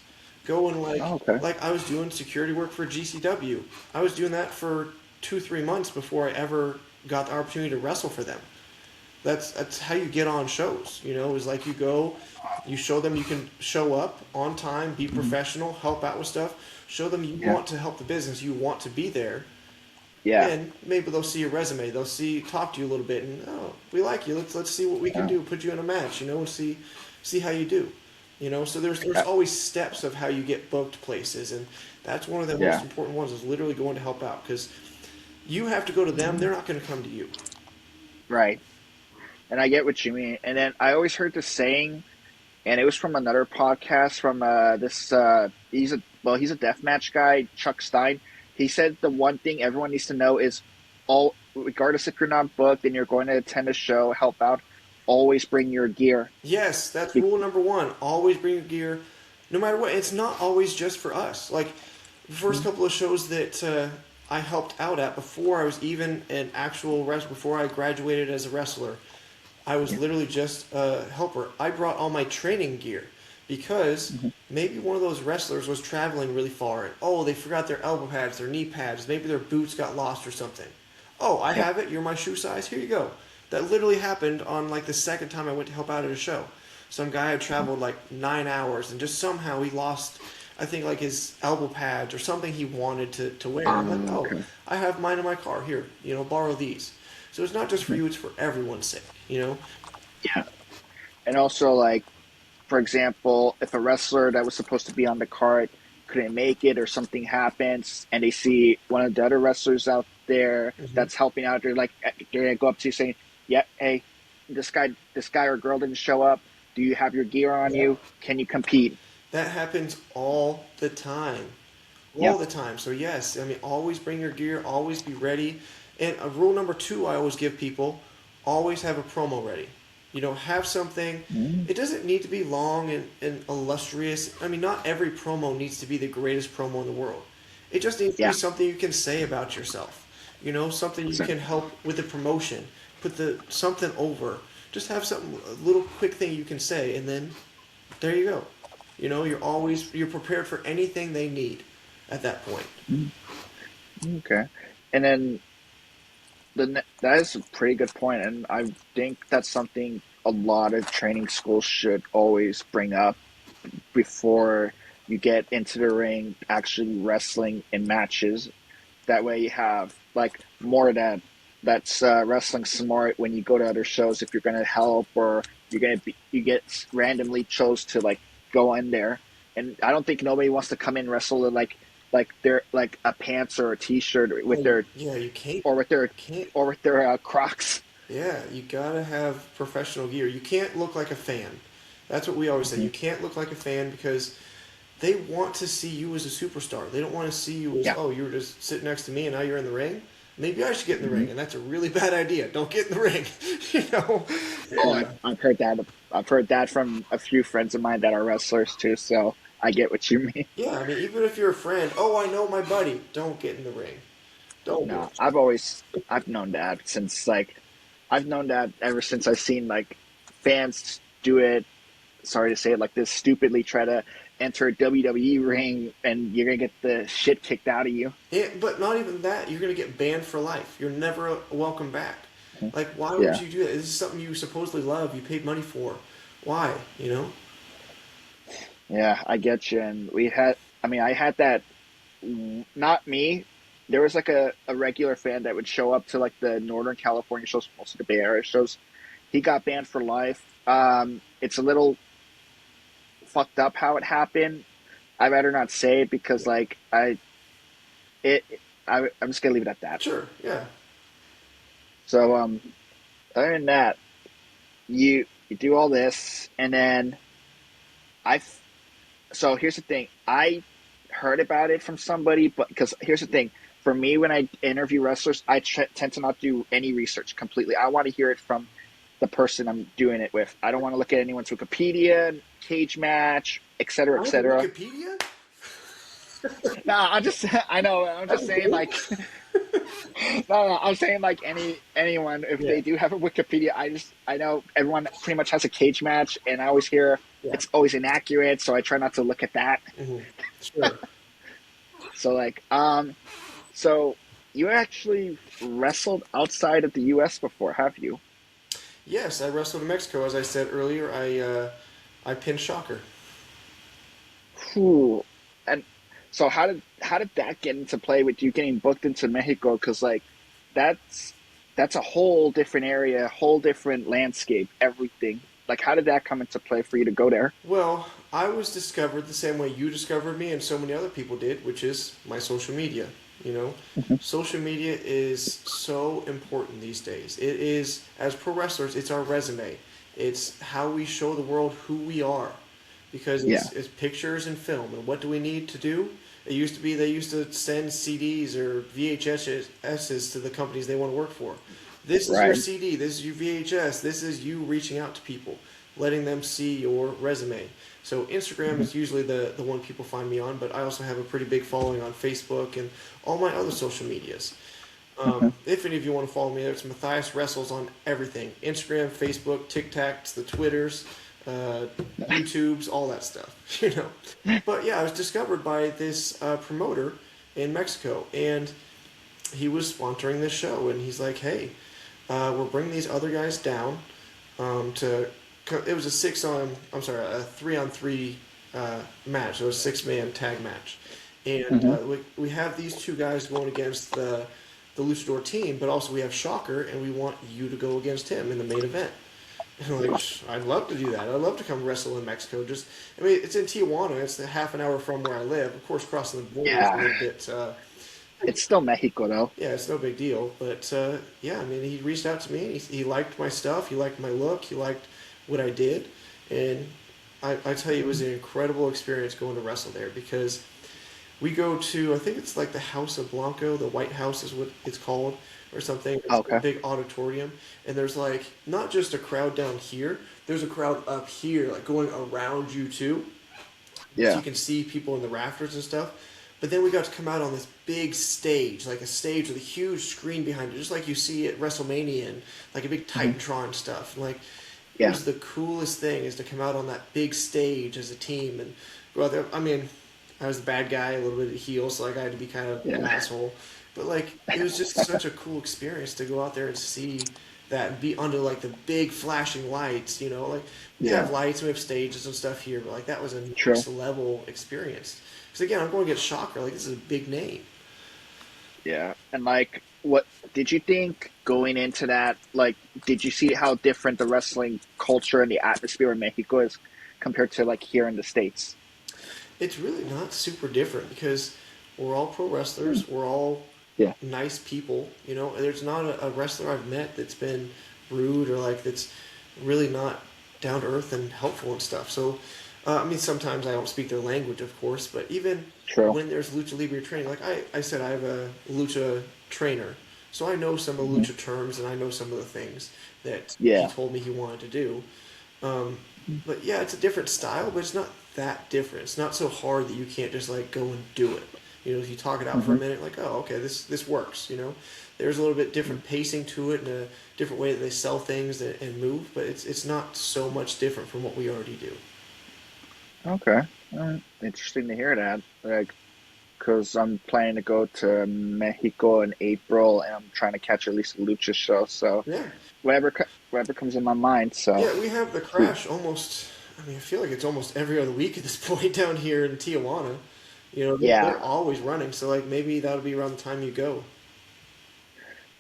go and Oh, okay. like I was doing security work for GCW. I was doing that for 2 3 months before I ever got the opportunity to wrestle for them. That's how you get on shows. Is like you go, you show them you can show up on time, be Hmm. professional, help out with stuff. Show them you Yeah. want to help the business, you want to be there, Yeah. and maybe they'll see your resume. They'll talk to you a little bit, and oh, we like you. Let's see what we can Yeah. do. Put you in a match, and see how you do. So there's Yeah. always steps of how you get booked places, and that's one of the most Yeah. important ones. Is literally going to help out because you have to go to them. Mhm. They're not going to come to you. Right. And I get what you mean. And then I always heard this saying, and it was from another podcast from this he's a deathmatch guy, Chuck Stein. He said the one thing everyone needs to know is all regardless if you're not booked and you're going to attend a show, help out, always bring your gear. Yes, that's Be- rule number one. Always bring your gear, no matter what. It's not always just for us. Like the first couple of shows that I helped out at before I was even an actual wrestler, before I graduated as a wrestler, I was yeah. literally just a helper. I brought all my training gear because Hmm. maybe one of those wrestlers was traveling really far and oh, they forgot their elbow pads, their knee pads, maybe their boots got lost or something. Oh, I Yeah. have it. You're my shoe size. Here you go. That literally happened on like the second time I went to help out at a show. Some guy had traveled like 9 hours and just somehow he lost, I think, like his elbow pads or something he wanted to wear. I'm like, oh, Okay. I have mine in my car. Here, borrow these. So it's not just for Mhm. you, it's for everyone's sake. Yeah. And also, like, for example, if a wrestler that was supposed to be on the card couldn't make it or something happens and they see one of the other wrestlers out there Hmm. that's helping out, they're gonna go up to you saying, "Yeah, hey, this guy or girl didn't show up. Do you have your gear on Yeah. you? Can you compete?" That happens all the time. Yeah. All the time. So, yes, I mean, always bring your gear, always be ready. And rule number two I always give people always have a promo ready. Have something. Mm. It doesn't need to be long and illustrious. I mean, not every promo needs to be the greatest promo in the world. It just needs to be Yeah, something you can say about yourself. You know, something you can help with the promotion, put the something over. Just have something, a little quick thing you can say, and then there you go. You know, you're prepared for anything they need at that point. okay. And then that is a pretty good point, and I think that's something a lot of training schools should always bring up before you get into the ring, actually wrestling in matches. That way, you have like more of that's wrestling smart when you go to other shows. If you're going to help, or you get randomly chose to like go in there, and I don't think nobody wants to come in wrestle in like their like a pants or a t-shirt with Oh, their yeah, you can't, or with their can't. Crocs. Yeah, you gotta have professional gear. You can't look like a fan. That's what we always say. Mm-hmm. You can't look like a fan because they want to see you as a superstar. They don't want to see you as, Yeah. oh, you were just sitting next to me and now you're in the ring. Maybe I should get in the Mm-hmm. ring, and that's a really bad idea. Don't get in the ring, you know. Oh, Yeah, I've heard that. I've heard that from a few friends of mine that are wrestlers too. So I get what you mean. yeah. I mean, even if you're a friend, oh, I know my buddy. Don't get in the ring. Don't do No, it. I've known that since like I've known that ever since I've seen like fans do it. Sorry to say it like this, stupidly try to enter a WWE ring, and you're gonna get the shit kicked out of you. But not even that. You're gonna get banned for life. You're never welcome back. Like, why would Yeah, you do that? This is something you supposedly love. You paid money for. Why? You know? yeah, I get you. And we had, I mean, I had that. Not me. There was like a regular fan that would show up to like the Northern California shows, most of the Bay Area shows. He got banned for life. It's a little fucked up how it happened. I rather not say it because like it I'm just gonna leave it at that. Sure. Yeah. So other than that, you do all this, and then I so here's the thing. I heard about it from somebody, but because here's the thing. For me, when I interview wrestlers, tend to not do any research completely. I want to hear it from the person I'm doing it with. I don't want to look at anyone's Wikipedia, cage match, et cetera, et Oh, cetera. Wikipedia? No, I'm just, I know, I'm just saying like, no, I'm saying like anyone, if Yeah. they do have a Wikipedia, I know everyone pretty much has a cage match, and I always hear Yeah. it's always inaccurate, so I try not to look at that. Hmm. Sure. So like, so you actually wrestled outside of the U.S. before, have you? Yes, I wrestled in Mexico. As I said earlier, I pinned Shocker. Whew. And so how did that get into play with you getting booked into Mexico? Because like that's that's a whole different area, whole different landscape, everything. Like how did that come into play for you to go there? Well, I was discovered the same way you discovered me and so many other people did, which is my social media. You know, social media is so important these days. It is, as pro wrestlers, it's our resume. It's how we show the world who we are, because Yeah, it's pictures and film. And what do we need to do? It used to be they used to send CDs or VHSs to the companies they want to work for. This is your right. CD. This is your VHS. This is you reaching out to people, letting them see your resume. So Instagram is usually the one people find me on, but I also have a pretty big following on Facebook and all my other social medias. If any of you want to follow me, it's Mathias Wrestles on everything: Instagram, Facebook, TikToks, the Twitters, uh, YouTubes, all that stuff. You know. But yeah, I was discovered by this promoter in Mexico, and he was sponsoring this show, and he's like, "Hey, we're bringing these other guys down to." It was a a 3-on-3 match. It was a 6-man tag match, and Hmm. we have these two guys going against the Luchador team, but also we have Shocker, and we want you to go against him in the main event. And I'm like, I'd love to do that. I'd love to come wrestle in Mexico. Just, I mean, it's in Tijuana. It's a half an hour from where I live. Of course, crossing the border is a Yeah, little bit. it's still Mexico though. Yeah, it's no big deal. But yeah, I mean, he reached out to me. And he liked my stuff. He liked my look. He liked what I did. And I tell you, it was an incredible experience going to wrestle there, because we go to, I think it's like the House of Blanco, the White House is what it's called, or something. It's a Okay. big auditorium. And there's like, not just a crowd down here, there's a crowd up here, like going around you too. So Yeah. you can see people in the rafters and stuff. But then we got to come out on this big stage, like a stage with a huge screen behind it, just like you see at WrestleMania and like a big Hmm. Titantron stuff. And like it Yeah. was the coolest thing is to come out on that big stage as a team and go out there. I mean, I was the bad guy, a little bit of a heel, so like I had to be kind of an Yeah. asshole. But like it was just such a cool experience to go out there and see that and be under like the big flashing lights. Like we Yeah. have lights, we have stages and stuff here, but like that was a True. next level experience. Because again, I'm going to get Shocker. Like this is a big name. Yeah. And like, what did you think going into that? Like, did you see how different the wrestling culture and the atmosphere in Mexico is compared to like here in the States? It's really not super different because we're all pro Hmm. wrestlers. We're all Yeah. nice people. There's not a wrestler I've met that's been rude or like that's really not down to earth and helpful and stuff. So, I mean, sometimes I don't speak their language, of course, but even True. when there's lucha libre training, like I said, I have a lucha trainer, so I know some of the Hmm. lucha terms and I know some of the things that he Yeah. told me he wanted to do. Um, but yeah, it's a different style, but it's not that different. It's not so hard that you can't just like go and do it. If you talk it out for a Hmm. minute, like, oh, okay, this works. There's a little bit different pacing to it and a different way that they sell things and move, but it's not so much different from what we already do. Okay. Interesting to hear that. Like, because I'm planning to go to Mexico in April, and I'm trying to catch at least a lucha show. So Yeah, whatever comes in my mind. So yeah, we have the crash almost. I mean, I feel like it's almost every other week at this point down here in Tijuana. yeah. They're always running, so like maybe that'll be around the time you go.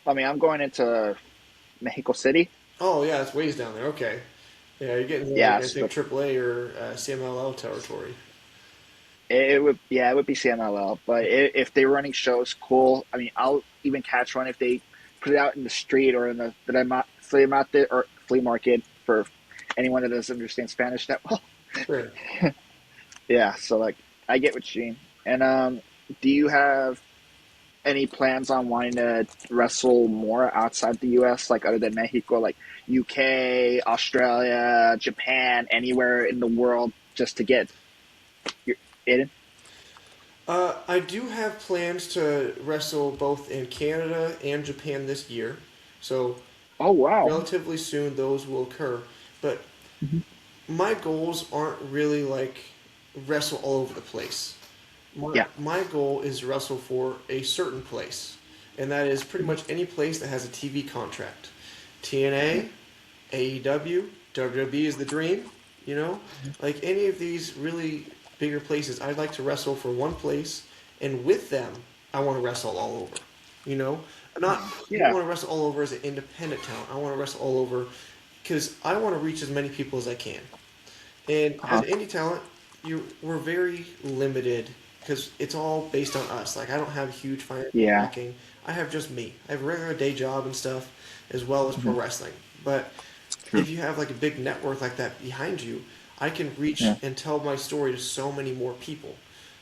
I mean, I'm going into Mexico City. Oh yeah, it's ways down there. Okay. Yeah, you're getting like I Yes, think AAA or CMLL territory. it would. Yeah, it would be CMLL. But if they're running shows, cool. I mean, I'll even catch one if they put it out in the street or in the flea market for anyone that doesn't understand Spanish that well. Sure. Yeah, so like I get what you mean. And do you have any plans on wanting to wrestle more outside the US, like other than Mexico, like UK, Australia, Japan, anywhere in the world just to get your in? I do have plans to wrestle both in Canada and Japan this year, so Oh wow. relatively soon those will occur. But Hmm. my goals aren't really like wrestle all over the place. My, Yeah. my goal is wrestle for a certain place, and that is pretty much any place that has a TV contract. TNA, AEW, WWE is the dream, you know? Like any of these really bigger places, I'd like to wrestle for one place, and with them, I want to wrestle all over, you know? I don't Yeah. want to wrestle all over as an independent talent. I want to wrestle all over because I want to reach as many people as I can. And as Uh-huh. an indie talent, we're very limited because it's all based on us. Like I don't have a huge financial Yeah. backing. I have just me. I have a regular day job and stuff, as well as pro Hmm. wrestling. But True. if you have like a big network like that behind you, I can reach Yeah. and tell my story to so many more people.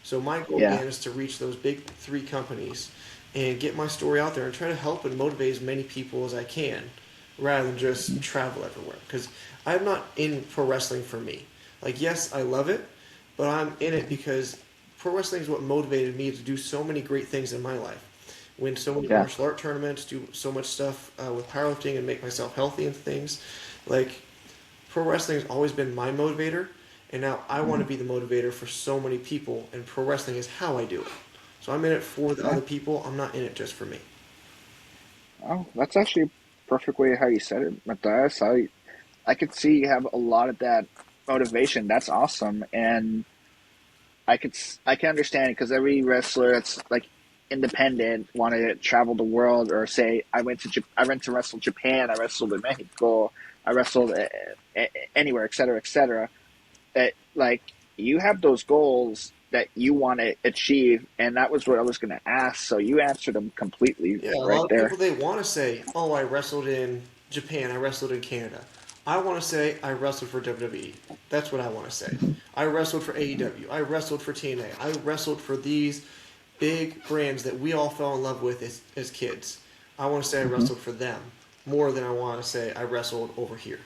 So my goal Yeah. again is to reach those big three companies and get my story out there and try to help and motivate as many people as I can, rather than just travel everywhere. Because I'm not in pro wrestling for me. Like yes, I love it, but I'm in it because pro wrestling is what motivated me to do so many great things in my life. Win so many Yeah. martial art tournaments, do so much stuff with powerlifting, and make myself healthy and things. Like pro wrestling has always been my motivator, and now I want Hmm. to be the motivator for so many people, and pro wrestling is how I do it. So I'm in it for the Yeah. other people. I'm not in it just for me. Oh, that's actually a perfect way how you said it, Matthias. I could see you have a lot of that motivation. That's awesome, and I can understand it because every wrestler that's like independent want to travel the world or say I went to wrestle Japan, I wrestled in Mexico, I wrestled anywhere, etc., etc. That like you have those goals that you want to achieve, and that was what I was going to ask. So you answered them completely Yeah, a right lot of there. people they want to say, "Oh, I wrestled in Japan. I wrestled in Canada." I want to say I wrestled for WWE. That's what I want to say. I wrestled for AEW. I wrestled for TNA. I wrestled for these big brands that we all fell in love with as kids. I want to say I Hmm. wrestled for them more than I want to say I wrestled over here.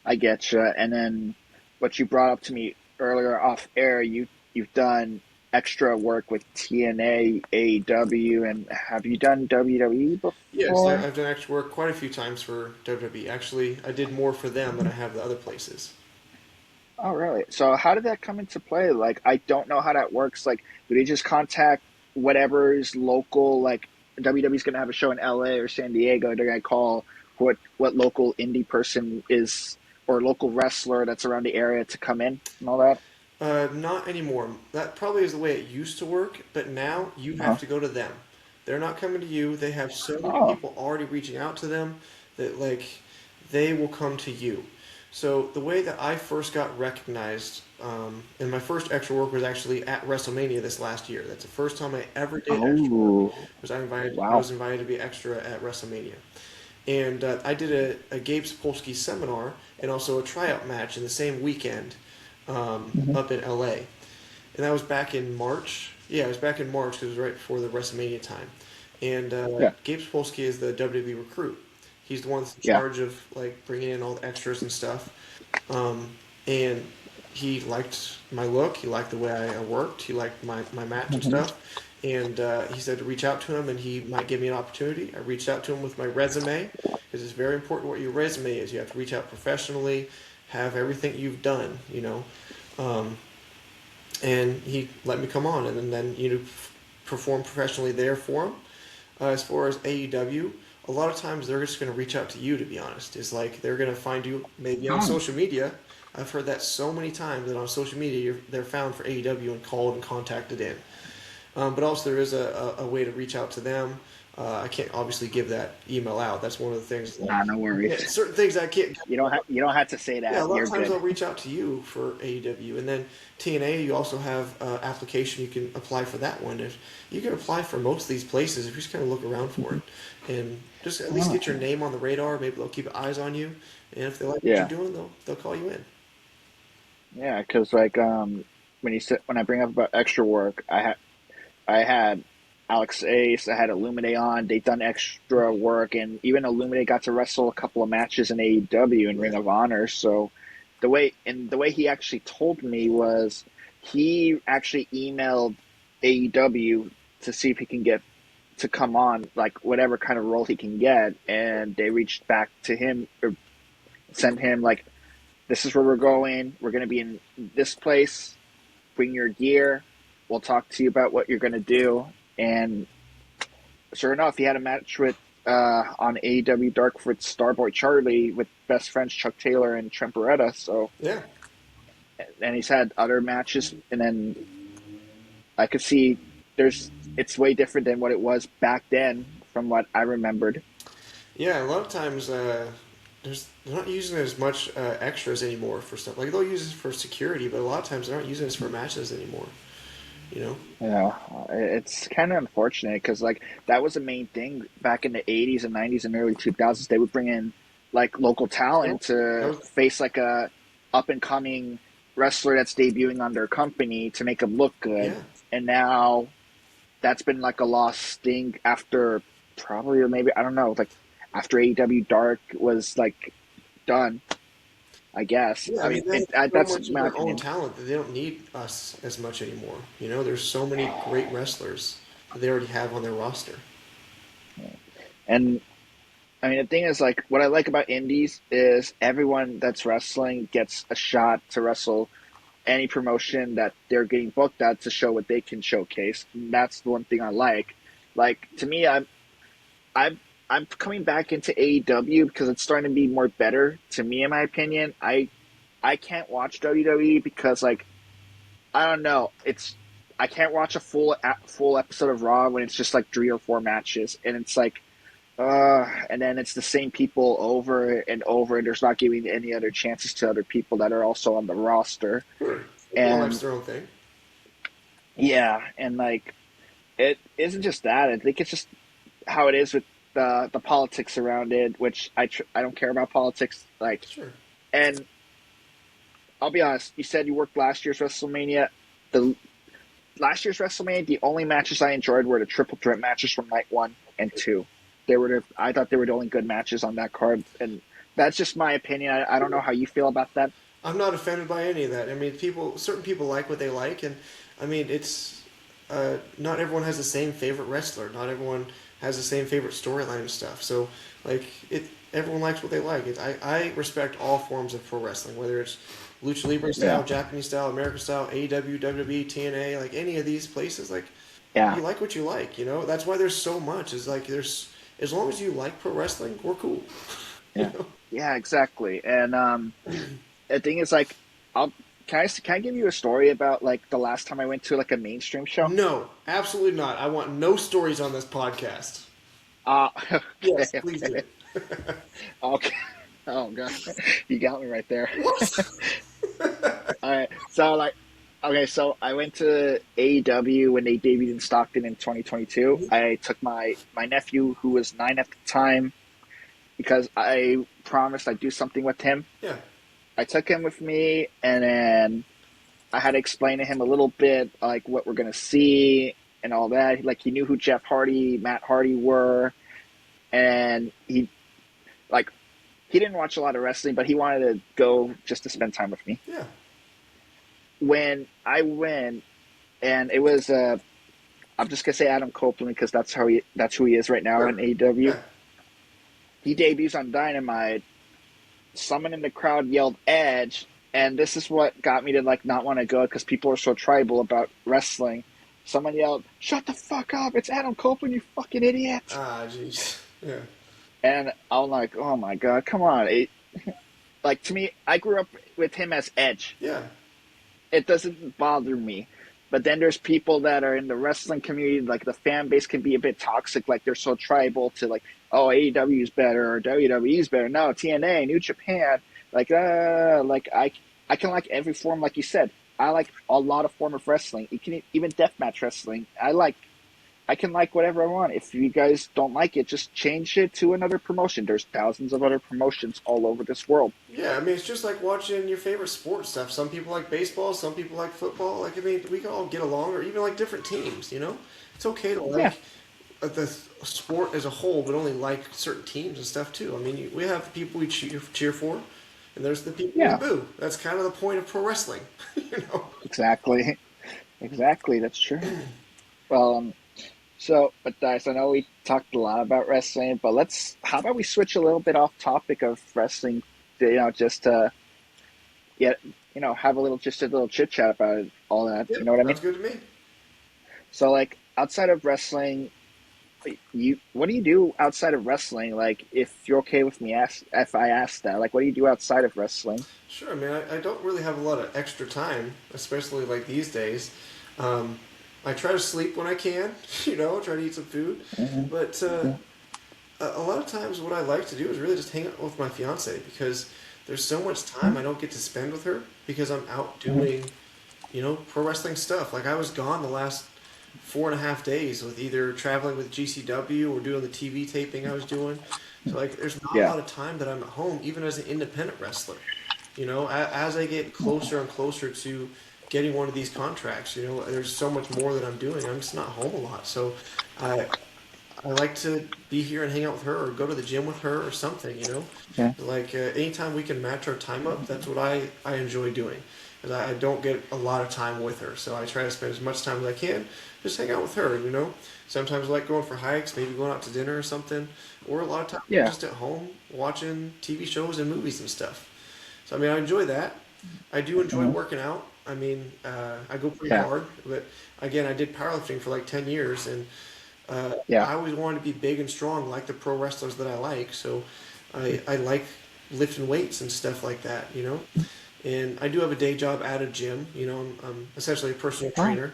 I get you. And then what you brought up to me earlier off air, you've done. extra work with TNA, AEW, and have you done WWE Yes, before? I've done extra work quite a few times for WWE. Actually, I did more for them than I have the other places. Oh, really? So how did that come into play? Like, I don't know how that works. Like, do they just contact whatever's local? Like, WWE's going to have a show in LA or San Diego. They're going to call what local indie person is or local wrestler that's around the area to come in and all that. Not anymore. That probably is the way it used to work, but now you have Uh-huh. to go to them. They're not coming to you. They have so many Oh, people already reaching out to them that like they will come to you. So the way that I first got recognized, and my first extra work was actually at WrestleMania this last year. That's the first time I ever did extra work. oh, I wow. was invited to be extra at WrestleMania, and I did a Gabe Sapolsky seminar and also a tryout match in the same weekend Hmm. up in LA. And that was back in March. Yeah, it was back in March because it was right before the WrestleMania time. And Yeah, Gabe Sapolsky is the WWE recruit. He's the one that's in yeah. charge of like bringing in all the extras and stuff. And he liked my look. He liked the way I worked. He liked my match and Hmm. stuff. And he said to reach out to him and he might give me an opportunity. I reached out to him with my resume because it's very important what your resume is. You have to reach out professionally, have everything you've done, you know. Um, and he let me come on and then perform professionally there for him. As far as AEW, a lot of times they're just going to reach out to you. To be honest, it's like they're going to find you maybe on Oh, social media. I've heard that so many times that on social media they're found for AEW and called and contacted in. But also there is a way to reach out to them. I can't obviously give that email out. That's one of the things. Like, nah, no yeah, worries. certain things I can't. You don't have to say Yeah, a that. lot You're of times good. they'll reach out to you for AEW, and then TNA. You also have application you can apply for that one. If you can apply for most of these places, if you just kind of look around for it, and just at least Oh, get your name on the radar, maybe they'll keep eyes on you, and if they like what you're yeah, doing, they'll call you in. yeah. Because like when I bring up about extra work, I had Alex Ace, I had Illuminate on. They done extra work, and even Illuminate got to wrestle a couple of matches in AEW and Yeah, Ring of Honor. So the way he actually told me was he actually emailed AEW to see if he can get to come on, like whatever kind of role he can get, and they reached back to him or sent him like, this is where we're going. We're going to be in this place. Bring your gear. We'll talk to you about what you're going to do. And sure enough, he had a match with on AEW Dark with Starboy Charlie with best friends Chuck Taylor and Trent Beretta. So, yeah, and he's had other matches, and then I could see it's way different than what it was back then from what I remembered. yeah. A lot of times, they're not using as much extras anymore for stuff. Like they'll use it for security, but a lot of times they're not using it for matches anymore. You know? Yeah, it's kind of unfortunate because like that was the main thing back in the '80s and '90s and early 2000s. They would bring in like local talent That to was face like a up and coming wrestler that's debuting on their company to make them look good. yeah. And now that's been like a lost thing after probably or maybe I don't know like after AEW Dark was like done. I guess. Yeah, I I mean mean, they have so that's much of my their own opinion. talent that they don't need us as much anymore. You know, there's so many great wrestlers that they already have on their roster. And I mean, the thing is, like, what I like about indies is everyone that's wrestling gets a shot to wrestle any promotion that they're getting booked at to show what they can showcase. And that's the one thing I like. Like to me, I'm I'm coming back into AEW because it's starting to be more better to me, in my opinion. I can't watch WWE because like I don't know, I can't watch a full episode of Raw when it's just like 3 or 4 matches, and it's like and then it's the same people over and over, and there's not giving any other chances to other people that are also on the roster. Sure, everyone likes And their own thing. yeah, and like it isn't just that. I think it's just how it is with the politics around it, which I don't care about politics. Like, Sure. and I'll be honest. You said you worked last year's WrestleMania. The last year's WrestleMania, the only matches I enjoyed were the triple threat matches from night 1 and 2. I thought they were the only good matches on that card, and that's just my opinion. I don't know how you feel about that. I'm not offended by any of that. I mean, certain people like what they like, and I mean, not everyone has the same favorite wrestler. Not everyone has the same favorite storyline and stuff. So like it, everyone likes what they like. I respect all forms of pro wrestling, whether it's lucha libre Yeah. style, Japanese style, American style, AEW, WWE, TNA, like any of these places. Like Yeah. you like what you like. You know that's why there's so much. Is like there's as long as you like pro wrestling, we're cool. You Yeah. know. Yeah. Exactly. And the thing is, like, I'll can I give you a story about like the last time I went to like a mainstream show? No, absolutely not. I want no stories on this podcast. Okay. Yes, please Okay. do. Okay. Oh god, you got me right there. What? All right. So like, okay. So I went to AEW when they debuted in Stockton in 2022. I took my nephew who was 9 at the time because I promised I'd do something with him. Yeah. I took him with me, and then I had to explain to him a little bit like what we're gonna see and all that. Like he knew who Jeff Hardy, Matt Hardy were, and like he didn't watch a lot of wrestling, but he wanted to go just to spend time with me. Yeah. When I went, and it was I'm just gonna say Adam Copeland because that's who he is right now in Sure. AEW. Yeah. He debuts on Dynamite. Someone in the crowd yelled Edge, and this is what got me to like not want to go because people are so tribal about wrestling. Someone yelled, "Shut the fuck up! It's Adam Copeland, you fucking idiot!" Ah, jeez. Yeah. And I'm like, "Oh my god, come on!" Like to me, I grew up with him as Edge. Yeah. It doesn't bother me. But then there's people that are in the wrestling community, like the fan base can be a bit toxic, like they're so tribal to like, oh, AEW is better or WWE is better. No, TNA, New Japan, like I can like every form, like you said. I like a lot of form of wrestling. You can even deathmatch wrestling. I can like whatever I want. If you guys don't like it, just change it to another promotion. There's thousands of other promotions all over this world. Yeah, I mean, it's just like watching your favorite sports stuff. Some people like baseball, some people like football. Like, I mean, we can all get along, or even like different teams, you know? It's okay to Yeah, like the sport as a whole, but only like certain teams and stuff too. I mean, we have the people we cheer for, and there's the people we yeah, boo. That's kind of the point of pro wrestling, you know? exactly, exactly. That's true. Well, but guys, I know we talked a lot about wrestling, but how about we switch a little bit off topic of wrestling, just to get, have just a little chit chat about it, all that. Yeah, You know what I mean? sounds good to me. So, like, outside of wrestling, what do you do outside of wrestling? Like, if you're okay with me, if I ask that, like, what do you do outside of wrestling? Sure, I mean, I don't really have a lot of extra time, especially like these days. Um, I try to sleep when I can, you know, try to eat some food. Hmm. But a lot of times, what I like to do is really just hang out with my fiance because there's so much time I don't get to spend with her because I'm out Hmm. doing, you know, pro wrestling stuff. Like I was gone the last 4.5 days with either traveling with GCW or doing the TV taping I was doing. So like, there's not a Yeah. lot of time that I'm at home, even as an independent wrestler. You know, as I get closer and closer to getting one of these contracts, you know, there's so much more that I'm doing. I'm just not home a lot. So I I like to be here and hang out with her or go to the gym with her or something, you know? Yeah. Like anytime we can match our time up, that's what I enjoy doing. Because I don't get a lot of time with her. So I try to spend as much time as I can just hang out with her, you know? Sometimes I like going for hikes, maybe going out to dinner or something. Or a lot of times I'm Yeah. just at home watching TV shows and movies and stuff. So I mean, I enjoy that. I do enjoy Hmm. working out. I mean, I go pretty Yeah. hard, but again, I did powerlifting for like 10 years, and Yeah. I always wanted to be big and strong like the pro wrestlers that I like. So I like lifting weights and stuff like that, you know. And I do have a day job at a gym. You know, I'm essentially a personal Oh. trainer.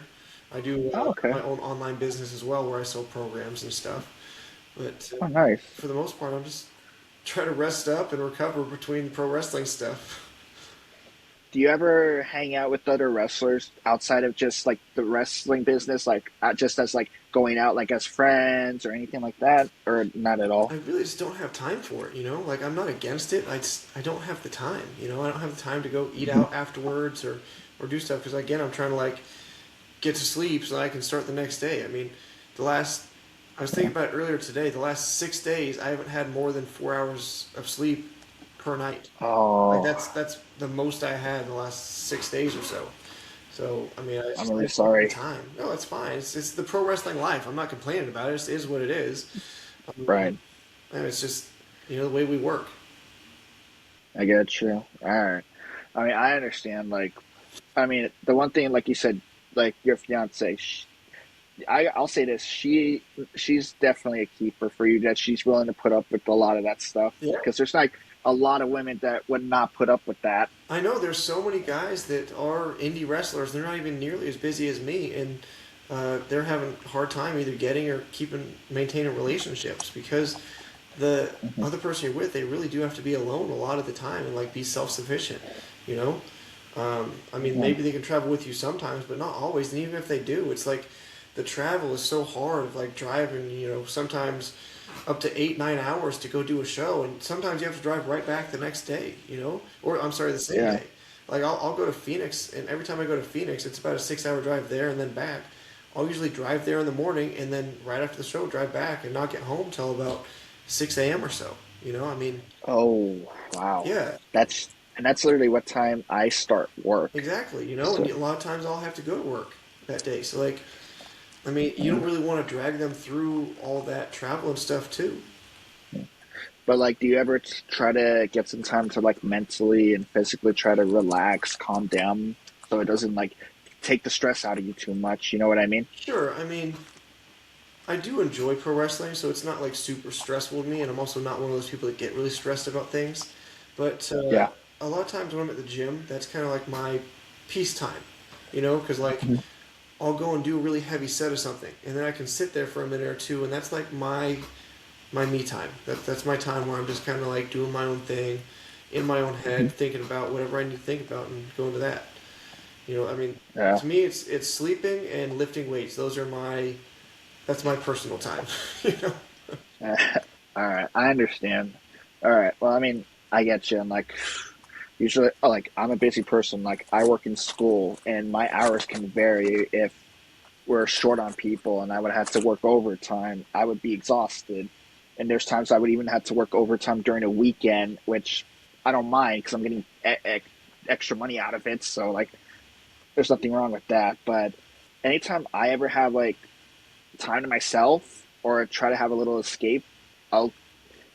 I do Oh, okay. my own online business as well, where I sell programs and stuff. But Oh, nice. for the most part, I'm just trying to rest up and recover between pro wrestling stuff. Do you ever hang out with other wrestlers outside of just like the wrestling business, like just as like going out like as friends or anything like that, or not at all? I really just don't have time for it, you know? Like I'm not against it. I don't have the time, you know? I don't have the time to go eat out afterwards or do stuff because again, I'm trying to like get to sleep so that I can start the next day. I mean, the last I was thinking about it earlier today, the last 6 days I haven't had more than 4 hours of sleep per night. Like Oh, that's the most I had in the last 6 days or so. So I mean, I'm I really just don't have the sorry. time. No, it's fine. It's the pro wrestling life. I'm not complaining about it. It just is what it is. Right. And it's just the way we work. I get you. All right. I mean, I understand. Like, I mean, the one thing, like you said, like your fiance, I'll say this: she's definitely a keeper for you. That she's willing to put up with a lot of that stuff Yeah. because there's like a lot of women that would not put up with that. I know there's so many guys that are indie wrestlers. They're not even nearly as busy as me, and they're having a hard time either getting or keeping maintaining relationships because the Hmm. other person you're with, they really do have to be alone a lot of the time and like be self sufficient. You know, I mean, Yeah. maybe they can travel with you sometimes, but not always. And even if they do, it's like the travel is so hard. Like driving, sometimes up to 8, 9 hours to go do a show, and sometimes you have to drive right back the next day. Or I'm sorry, the same Yeah. day. Like I'll go to Phoenix, and every time I go to Phoenix, it's about a 6 hour drive there and then back. I'll usually drive there in the morning, and then right after the show, drive back and not get home till about 6 a.m. or so. I mean, Oh, wow. yeah, That's and that's literally what time I start work. exactly. And So, a lot of times I'll have to go to work that day. So like, I mean, you don't mhm. really want to drag them through all that travel and stuff too. But like, do you ever try to get some time to like mentally and physically try to relax, calm down, so it doesn't like take the stress out of you too much? You know what I mean? Sure, I mean, I do enjoy pro wrestling, so it's not like super stressful to me, and I'm also not one of those people that get really stressed about things. But Yeah. a lot of times when I'm at the gym, that's kind of like my peace time, because like Mhm. I'll go and do a really heavy set of something, and then I can sit there for a minute or two, and that's like my me time. That's my time where I'm just kind of like doing my own thing, in my own head, Mhm. thinking about whatever I need to think about, and go into that. I mean, Yeah. to me, it's sleeping and lifting weights. Those are that's my personal time. you know. All right, I understand. All right, well, I mean, I get you. And like, usually, like, I'm a busy person. Like, I work in school, and my hours can vary. If we're short on people, and I would have to work overtime, I would be exhausted. And there's times I would even have to work overtime during a weekend, which I don't mind because I'm getting extra money out of it. So like, there's nothing wrong with that. But anytime I ever have like time to myself or try to have a little escape, I'll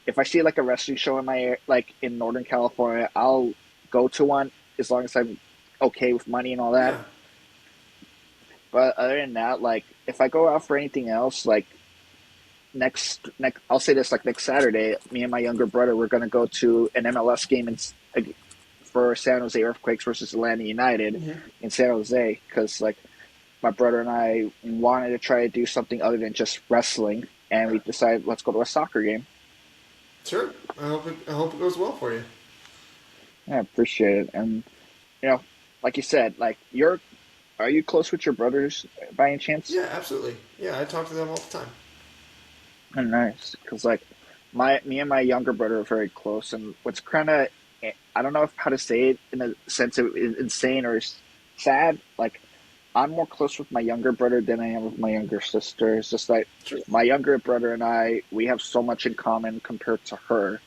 if I see like a wrestling show in my like in Northern California, I'll go to one as long as I'm okay with money and all that. Yeah. But other than that, like if I go out for anything else, like next I'll say this like next Saturday, me and my younger brother we're gonna go to an MLS game for San Jose Earthquakes versus Atlanta United Hmm. in San Jose because like my brother and I wanted to try to do something other than just wrestling, and we decided let's go to a soccer game. Sure. I hope it goes well for you. Yeah, I appreciate it. And like you said, like are you close with your brothers by any chance? Yeah, absolutely. Yeah, I talk to them all the time. Oh, nice, because like me and my younger brother are very close, and what's kind of I don't know how to say it in a sense of insane or sad. Like I'm more close with my younger brother than I am with my younger sister. It's just like Sure. my younger brother and I, we have so much in common compared to her.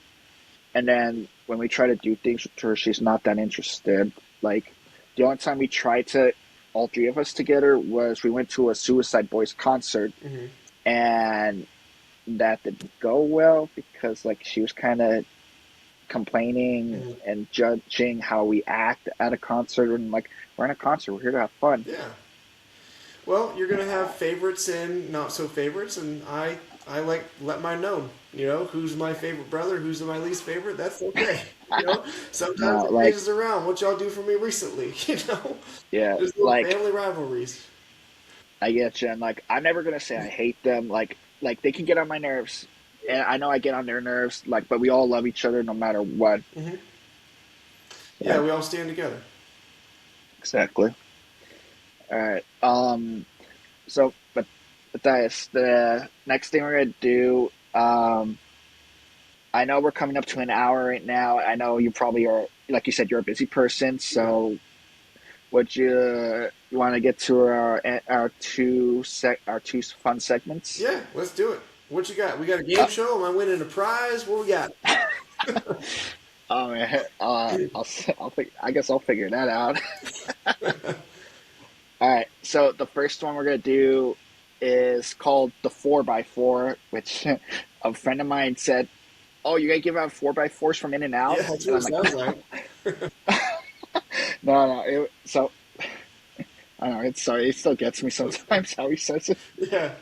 And then when we try to do things with her, she's not that interested. Like the only time we tried to all three of us together was we went to a Suicide Boys concert, Hmm. and that didn't go well because like she was kind of complaining Hmm. and judging how we act at a concert, and like we're in a concert, we're here to have fun. Yeah. Well, you're gonna have favorites and not so favorites, and I like let mine known. Who's my favorite brother, who's my least favorite. That's okay. Sometimes No, it like changes around. What y'all do for me recently? yeah, There's little like family rivalries. I get you, and like I'm never gonna say I hate them. Like they can get on my nerves, and I know I get on their nerves. Like, but we all love each other no matter what. Hmm. Yeah, Yeah, we all stand together. exactly. All right. But Matthias, the next thing we're gonna do. I know we're coming up to an hour right now. I know you probably are, like you said, you're a busy person. Yeah. So, would you want to get to our two fun segments? Yeah, let's do it. What you got? We got a game show. Am I winning a prize? What we got? Oh man, I guess I'll figure that out. All right. So the first one we're gonna do is called the 4x4, which a friend of mine said, "Oh, you're gonna give out 4x4s from In and Yeah, Out?" that's And what I'm it like, sounds like. "No, no." So I don't know. It's sorry. It still gets me Okay. sometimes how he says it. Yeah.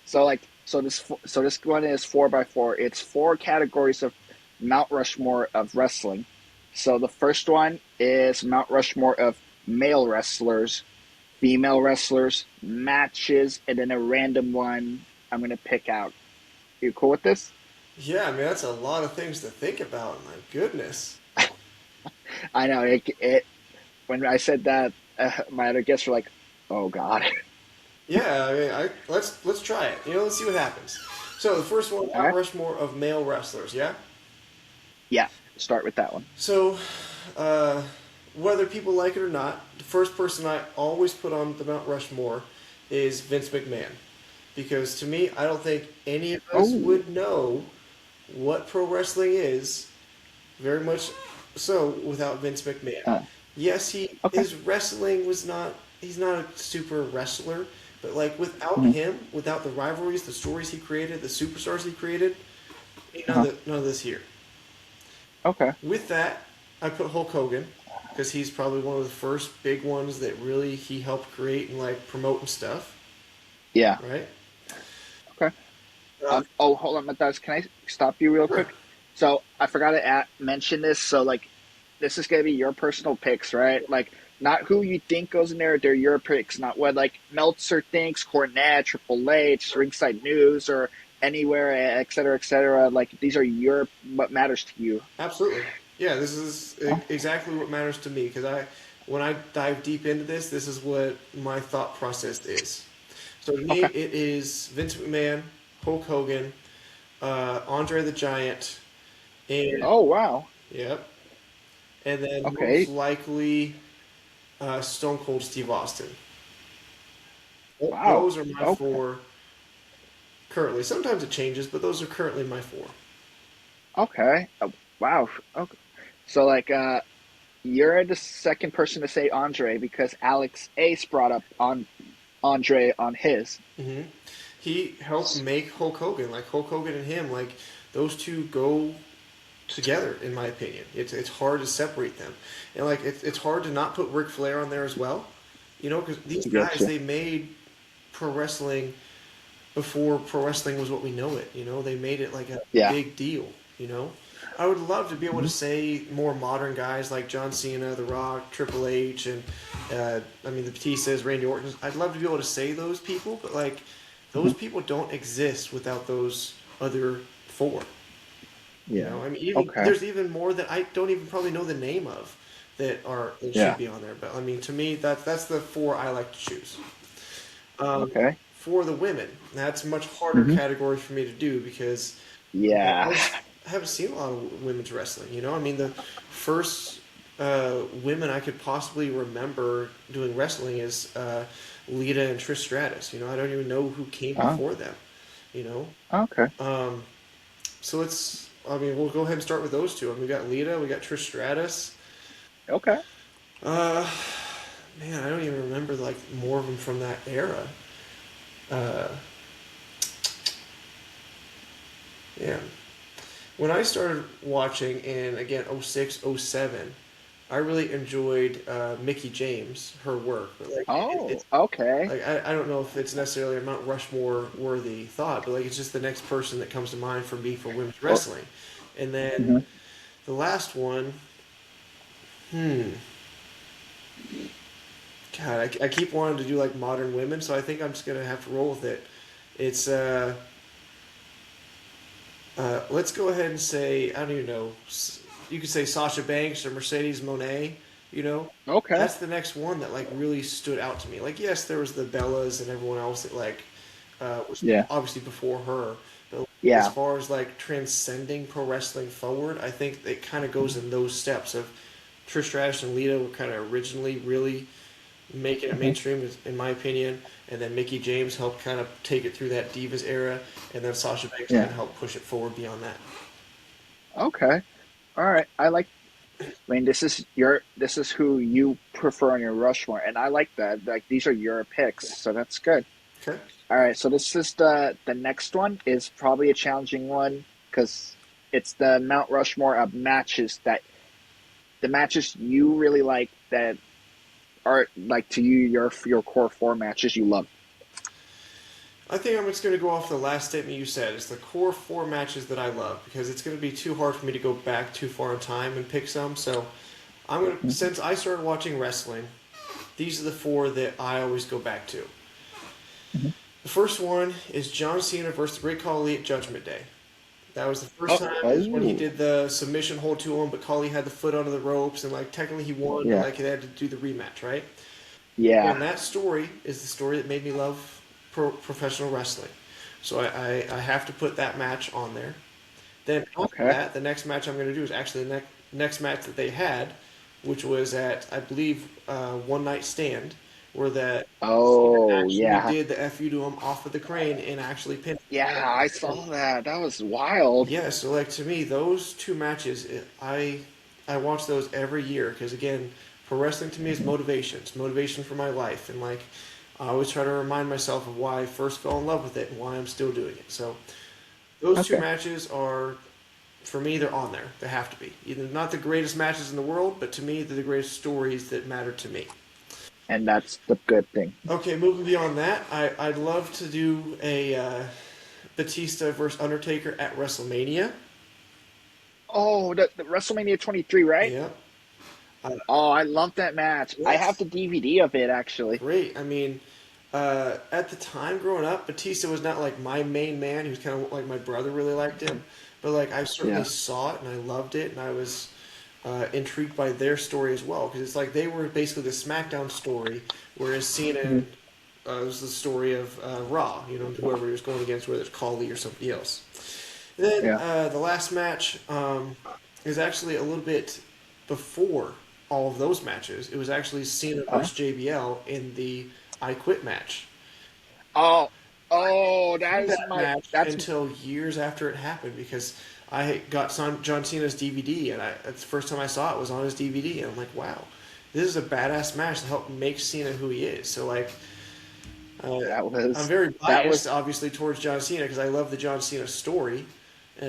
So this one is 4x4. It's four categories of Mount Rushmore of wrestling. So the first one is Mount Rushmore of male wrestlers, female wrestlers, matches, and then a random one I'm gonna pick out. You cool with this? Yeah, I mean, that's a lot of things to think about. My goodness. I know it. When I said that, my other guests were like, "Oh God." Yeah, I mean, let's try it. Let's see what happens. So the first one, All Mount right. Rushmore of male wrestlers. Yeah. Yeah. Start with that one. So, uh, whether people like it or not, the first person I always put on the Mount Rushmore is Vince McMahon, because to me, I don't think any of us Oh. would know what pro wrestling is very much so without Vince McMahon. Uh, Yes, he okay. his wrestling was not he's not a super wrestler, but like without Mhm. him, without the rivalries, the stories he created, the superstars he created, ain't Uh-huh. none of this here. Okay. With that, I put Hulk Hogan because he's probably one of the first big ones that really he helped create and like promote and stuff, Yeah. right? Okay. Uh, Oh, hold on, Matthias. Can I stop you real sure. quick? So I forgot to mention this. So like, this is gonna be your personal picks, right? Like, not who you think goes in there. They're your picks, not what like Meltzer thinks, Cornette, Triple H, Ringside News, or anywhere, et cetera, et cetera. Like, these are your what matters to you. Absolutely. Yeah, this is Oh, exactly what matters to me because when I dive deep into this, this is what my thought process is. So to me, okay. it is Vince McMahon, Hulk Hogan, Andre the Giant, and Oh wow. yep, and then most Okay. likely Stone Cold Steve Austin. Wow. Those are my Okay. four currently. Sometimes it changes, but those are currently my four. Okay. Wow. Okay. So like, you're the second person to say Andre because Alex Ace brought up on Andre on his. Hmm. He helped make Hulk Hogan. Like Hulk Hogan and him, like those two go together, in my opinion. It's hard to separate them, and like it's hard to not put Ric Flair on there as well. Because these guys Getcha. they made pro wrestling before pro wrestling was what we know it. They made it like a Yeah. big deal. You know, I would love to be able to Mhm. say more modern guys like John Cena, The Rock, Triple H, and I mean the Batistas, Randy Orton. I'd love to be able to say those people, but like those Mhm. people don't exist without those other four. Yeah. I mean, even Okay. there's even more that I don't even probably know the name of that should Yeah. be on there. But I mean, to me, that's the four I like to choose. Okay. For the women, that's a much harder Hmm. category for me to do because Yeah. I haven't seen a lot of women's wrestling. I mean, the first women I could possibly remember doing wrestling is Lita and Trish Stratus. I don't even know who came Oh. before them. You know, Okay. um, so let's. I mean, we'll go ahead and start with those two. I mean, we got Lita, we got Trish Stratus. Okay. Uh, man, I don't even remember like more of them from that era. Uh, yeah, when I started watching in again '06, '07, I really enjoyed Mickey James, her work. But like, Oh. it's Okay. like I don't know if it's necessarily a Mount Rushmore worthy thought, but like it's just the next person that comes to mind for me for women's Well. wrestling. And then Hmm. the last one, hmm, God, I keep wanting to do like modern women, so I think I'm just gonna have to roll with it. It's let's go ahead and say I don't even know. You could say Sasha Banks or Mercedes Monet. Okay. That's the next one that like really stood out to me. Like yes, there was the Bellas and everyone else that like was Yeah. obviously before her. But as Yeah. far as like transcending pro wrestling forward, I think it kind of goes in those steps of Trish Stratus and Lita were kind of originally really making it Hmm. mainstream, in my opinion. And then Mickey James helped kind of take it through that Divas era, and then Sasha Banks kind Yeah. of helped push it forward beyond that. Okay. All right. I like. I mean, this is who you prefer on your Rushmore, and I like that. Like these are your picks, so that's good. Okay. All right, so this is the next one is probably a challenging one because it's the Mount Rushmore of matches that the matches you really like that are like to you your core four matches you love. I think I'm just going to go off the last statement you said. It's the core four matches that I love because it's going to be too hard for me to go back too far in time and pick some. So I'm going to, since I started watching wrestling, these are the four that I always go back to. Mm-hmm. The first one is John Cena versus the Great Khali at Judgment Day. That was the first Oh, time is when he oh, did the submission hold to him, but Khali had the foot under the ropes, and like technically he won, but yeah, like they had to do the rematch, right? yeah. And that story is the story that made me love professional wrestling. So I have to put that match on there. Then after Okay. that, the next match I'm going to do is actually the next match that they had, which was at, I believe, One Night Stand, where that Cena Oh, actually yeah, did the FU to him off of the crane and actually pinned him. yeah. I And saw that. That was wild. yeah, so like to me, those two matches, I watch those every year because again, pro wrestling to me is Hmm. motivation. It's motivation for my life, and like I always try to remind myself of why I first fell in love with it and why I'm still doing it. So those two Okay. matches are, for me, they're on there. They have to be. Either not the greatest matches in the world, but to me, they're the greatest stories that matter to me. And that's the good thing. Okay, moving beyond that, I'd love to do a Batista versus Undertaker at WrestleMania. Oh, the WrestleMania 23, right? Yeah. Uh, Oh, I love that match. I have yes. the DVD of it actually. Great. I mean, at the time growing up, Batista was not like my main man. He was kind of like my brother really liked him. But like I certainly Yeah. saw it and I loved it and I was intrigued by their story as well because it's like they were basically the SmackDown story, whereas Cena Hmm. was the story of Raw. You know, whoever he was going against, whether it's Khali or somebody else. Then Yeah. the last match is actually a little bit before all of those matches. It was actually Cena Huh? versus JBL in the I Quit match. Oh, oh, that is That my match that's until years after it happened because I got John Cena's DVD and that's the first time I saw it was on his DVD and I'm like, wow, this is a badass match to help make Cena who he is. So like, uh, that I'm was very that biased was obviously towards John Cena because I love the John Cena story,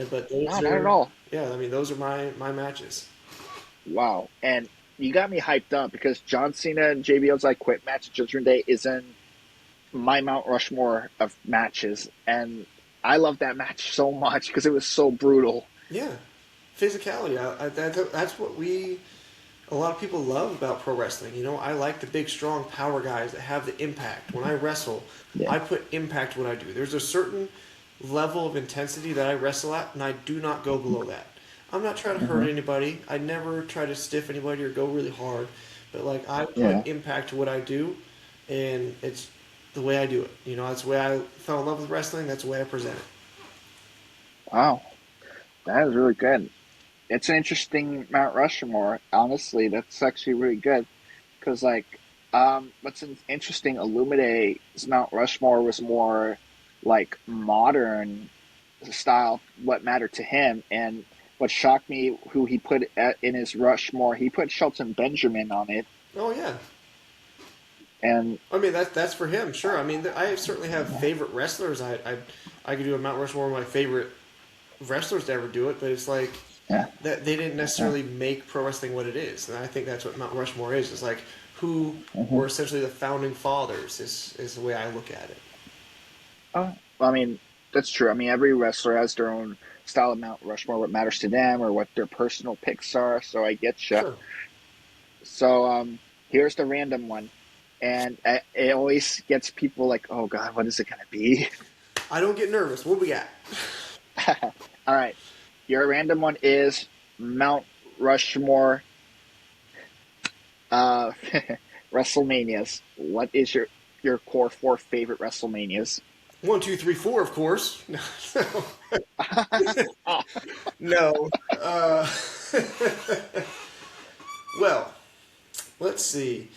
but no, those not at are all. yeah, I mean those are my matches. Wow. And you got me hyped up because John Cena and JBL's I Quit match at Judgment Day is in my Mount Rushmore of matches, and I love that match so much because it was so brutal. Yeah, physicality. That's what a lot of people love about pro wrestling. You know, I like the big, strong power guys that have the impact. When I wrestle, Yeah. I put impact what I do. There's a certain level of intensity that I wrestle at, and I do not go below that. I'm not trying to hurt Hmm. anybody. I never try to stiff anybody or go really hard, but like I Yeah. put impact to what I do, and it's the way I do it. You know, that's the way I fell in love with wrestling. That's the way I present it. Wow. That is really good. It's an interesting Mount Rushmore. Honestly, that's actually really good because, like, what's interesting, Illuminate's Mount Rushmore was more like modern style. What mattered to him, and what shocked me, who he put in his Rushmore, he put Shelton Benjamin on it, Oh yeah, and I mean that's for him, sure. I mean, I certainly have favorite wrestlers. I could do a Mount Rushmore of my favorite wrestlers to ever do it, but it's like yeah, that they didn't yeah. necessarily make pro wrestling what it is, and I think that's what Mount Rushmore is. It's like who Hmm. were essentially the founding fathers is the way I look at it. Well, I mean, that's true. I mean, every wrestler has their own style of Mount Rushmore, what matters to them, or what their personal picks are. So I get you. Sure, So here's the random one, and it always gets people like, "Oh God, what is it gonna be?" I don't get nervous. What we got? All right, your random one is Mount Rushmore uh, WrestleManias. What is your core four favorite WrestleManias? One, two, three, four, of course. No. Uh, well, let's see.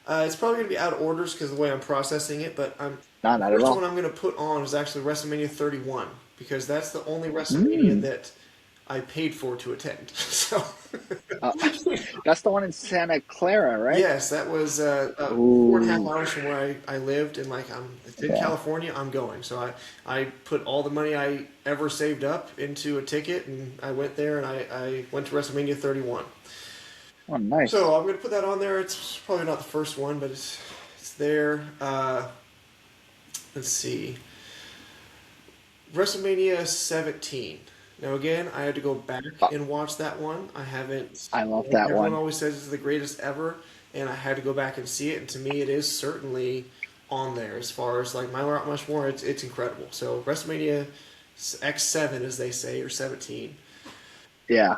It's probably going to be out of orders because of the way I'm processing it, but No, the not at first one all. I'm going to put on is actually WrestleMania 31 because that's the only WrestleMania Mm. that I paid for to attend. So, That's the one in Santa Clara, right? Yes, that was 4.5 Ooh, hours from where I lived, and like it's in yeah. California. I'm going, so I put all the money I ever saved up into a ticket, and I went there, and I went to WrestleMania 31. Oh, nice. So I'm gonna put that on there. It's probably not the first one, but it's there. Let's see, WrestleMania 17. Now again, I had to go back Uh, and watch that one. I haven't. I love that Everyone one. always says it's the greatest ever, and I had to go back and see it. And to me, it is certainly on there as far as like Mount Rushmore. It's incredible. So WrestleMania X7, as they say, or 17. Yeah.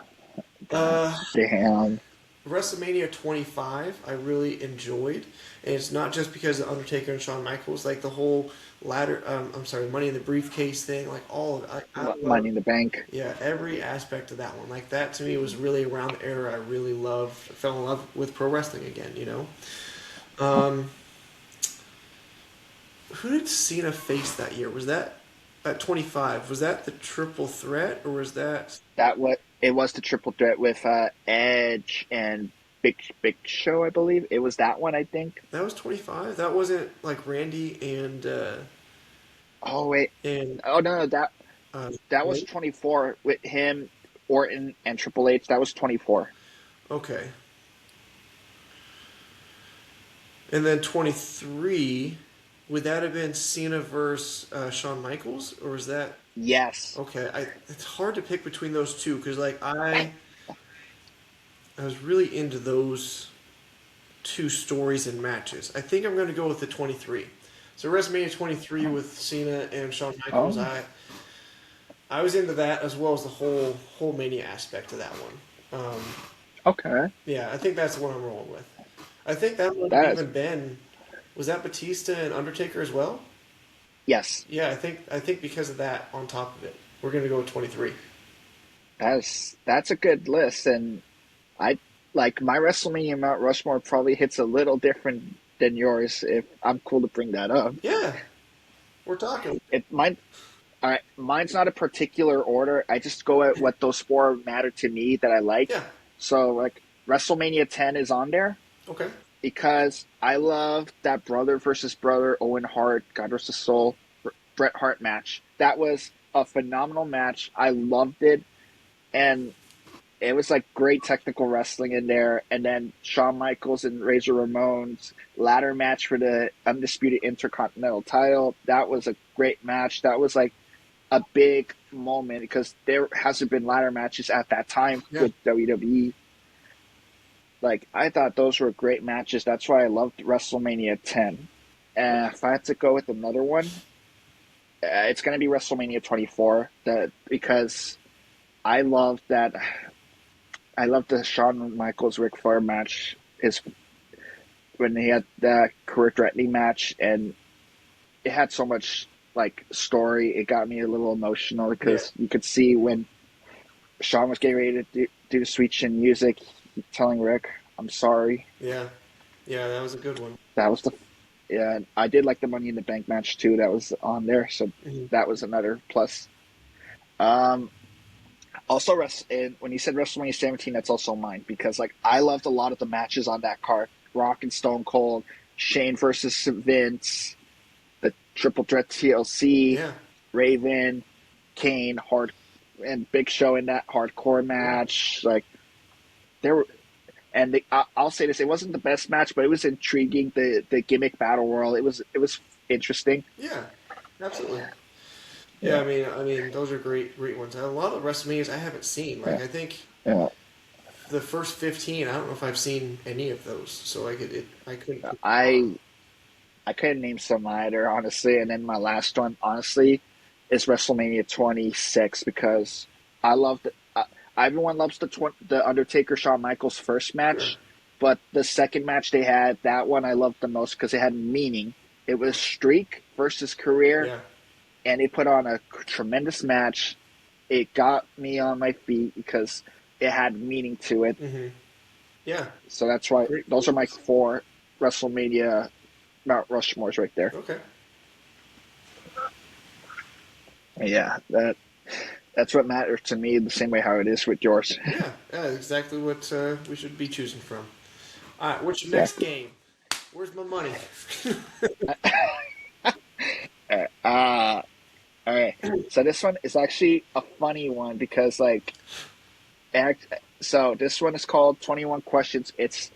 Uh, Damn. WrestleMania 25, I really enjoyed, and it's not just because of Undertaker and Shawn Michaels, like the whole ladder. I'm sorry, Money in the Briefcase thing, like all of it. I love, Money in the Bank. yeah, every aspect of that one. Like that to me was really around the era I really loved, fell in love with pro wrestling again. Um, who did Cena face that year? Was that at 25? Was that the Triple Threat, or was that It was the triple threat with Edge and Big Show, I believe. It was that one, I think. that was 25? That wasn't like Randy Oh wait. and Oh no, that was Blake? 24 with him, Orton, and Triple H. That was 24. Okay. And then 23, would that have been Cena versus Shawn Michaels, or was that Yes. okay? It's hard to pick between those two because like I was really into those two stories and matches. I think I'm going to go with the 23. So WrestleMania 23 with Cena and Shawn Michaels. Oh, I was into that as well as the whole Mania aspect of that one. okay. Yeah, I think that's the one I'm rolling with. I think that would have That is even been was that Batista and Undertaker as well? yes. Yeah, I think because of that on top of it, we're gonna go with 23. That's a good list, and I like my WrestleMania Mount Rushmore probably hits a little different than yours. If I'm cool to bring that up, Yeah, we're talking. it mine. All right, mine's not a particular order. I just go at what those four matter to me that I like. Yeah. So like WrestleMania 10 is on there Okay. because I love that brother versus brother Owen Hart, God rest his soul, Bret Hart match. That was a phenomenal match. I loved it, and it was like great technical wrestling in there. And then Shawn Michaels and Razor Ramon's ladder match for the undisputed Intercontinental title. That was a great match. That was like a big moment because there hasn't been ladder matches at that time Yeah. with WWE. Like I thought those were great matches. That's why I loved WrestleMania 10. And if I had to go with another one, it's going to be WrestleMania 24. That because I love that. I love the Shawn Michaels Ric Flair match. Is when he had the career threatening match, and it had so much like story. It got me a little emotional Yeah. because you could see when Sean was getting ready to do the sweet chin music, telling Rick, "I'm sorry." Yeah. Yeah. That was a good one. That was the yeah. I did like the Money in the Bank match too. That was on there, so Hmm. that was another plus. Um, Also, and when you said WrestleMania 17, that's also mine because like I loved a lot of the matches on that card. Rock and Stone Cold, Shane versus Vince, the Triple Threat TLC, Yeah. Raven, Kane, and Big Show in that hardcore Yeah. match. Like there were, and I'll say this: it wasn't the best match, but it was intriguing. The gimmick battle royal, it was interesting. Yeah. Absolutely. Yeah. Yeah, I mean, those are great ones. A lot of WrestleManias I haven't seen. yeah, Like I think yeah. the first 15. I don't know if I've seen any of those. So I couldn't pick them apart. I I couldn't name some either, honestly. And then my last one, honestly, is WrestleMania 26 because I love everyone loves the Undertaker Shawn Michaels first Sure. match, but the second match they had, that one I loved the most because it had meaning. It was streak versus career, Yeah. and they put on a tremendous match. It got me on my feet because it had meaning to it. Hmm. Yeah. So that's why Great those are my points. four WrestleMania Mount Rushmores right there. Okay. Yeah, that. That's what matters to me. The same way how it is with yours. Yeah, yeah, exactly what we should be choosing from. All right, what's your next Exactly. game? Where's my money? Uh, all right. So this one is actually a funny one because act. So this one is called 21 Questions. It's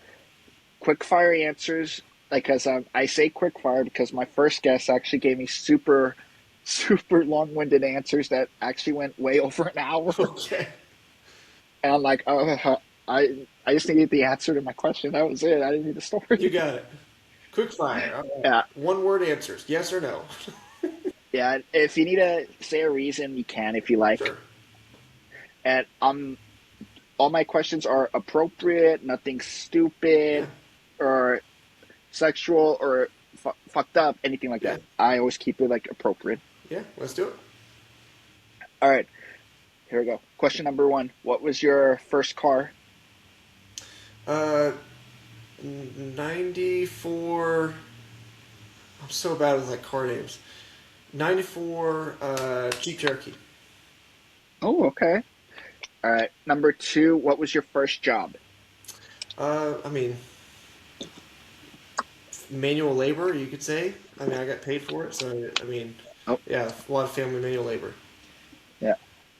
quick fire answers. Like, cause I say quick fire because my first guest actually gave me super long winded answers that actually went way over an hour. Okay, And I'm like, oh, I just needed the answer to my question. That was it. I didn't need the you story. got it. Quick fire. All right. Yeah, One word answers, yes or no. yeah. If you need to say a reason, you can if you like. Sure. And all my questions are appropriate, nothing Yeah, stupid or sexual or fucked up, anything like yeah, that. I always keep it like appropriate. yeah. Let's do it. All right, here we go. Question number one: what was your first car? Uh, 94. I'm so bad with like car names. 94 Jeep Cherokee. Oh, okay. All right. Number two: what was your first job? I mean, manual labor, you could say. I mean, I got paid for it, so I mean, Oh, yeah, a lot of family manual labor. yeah.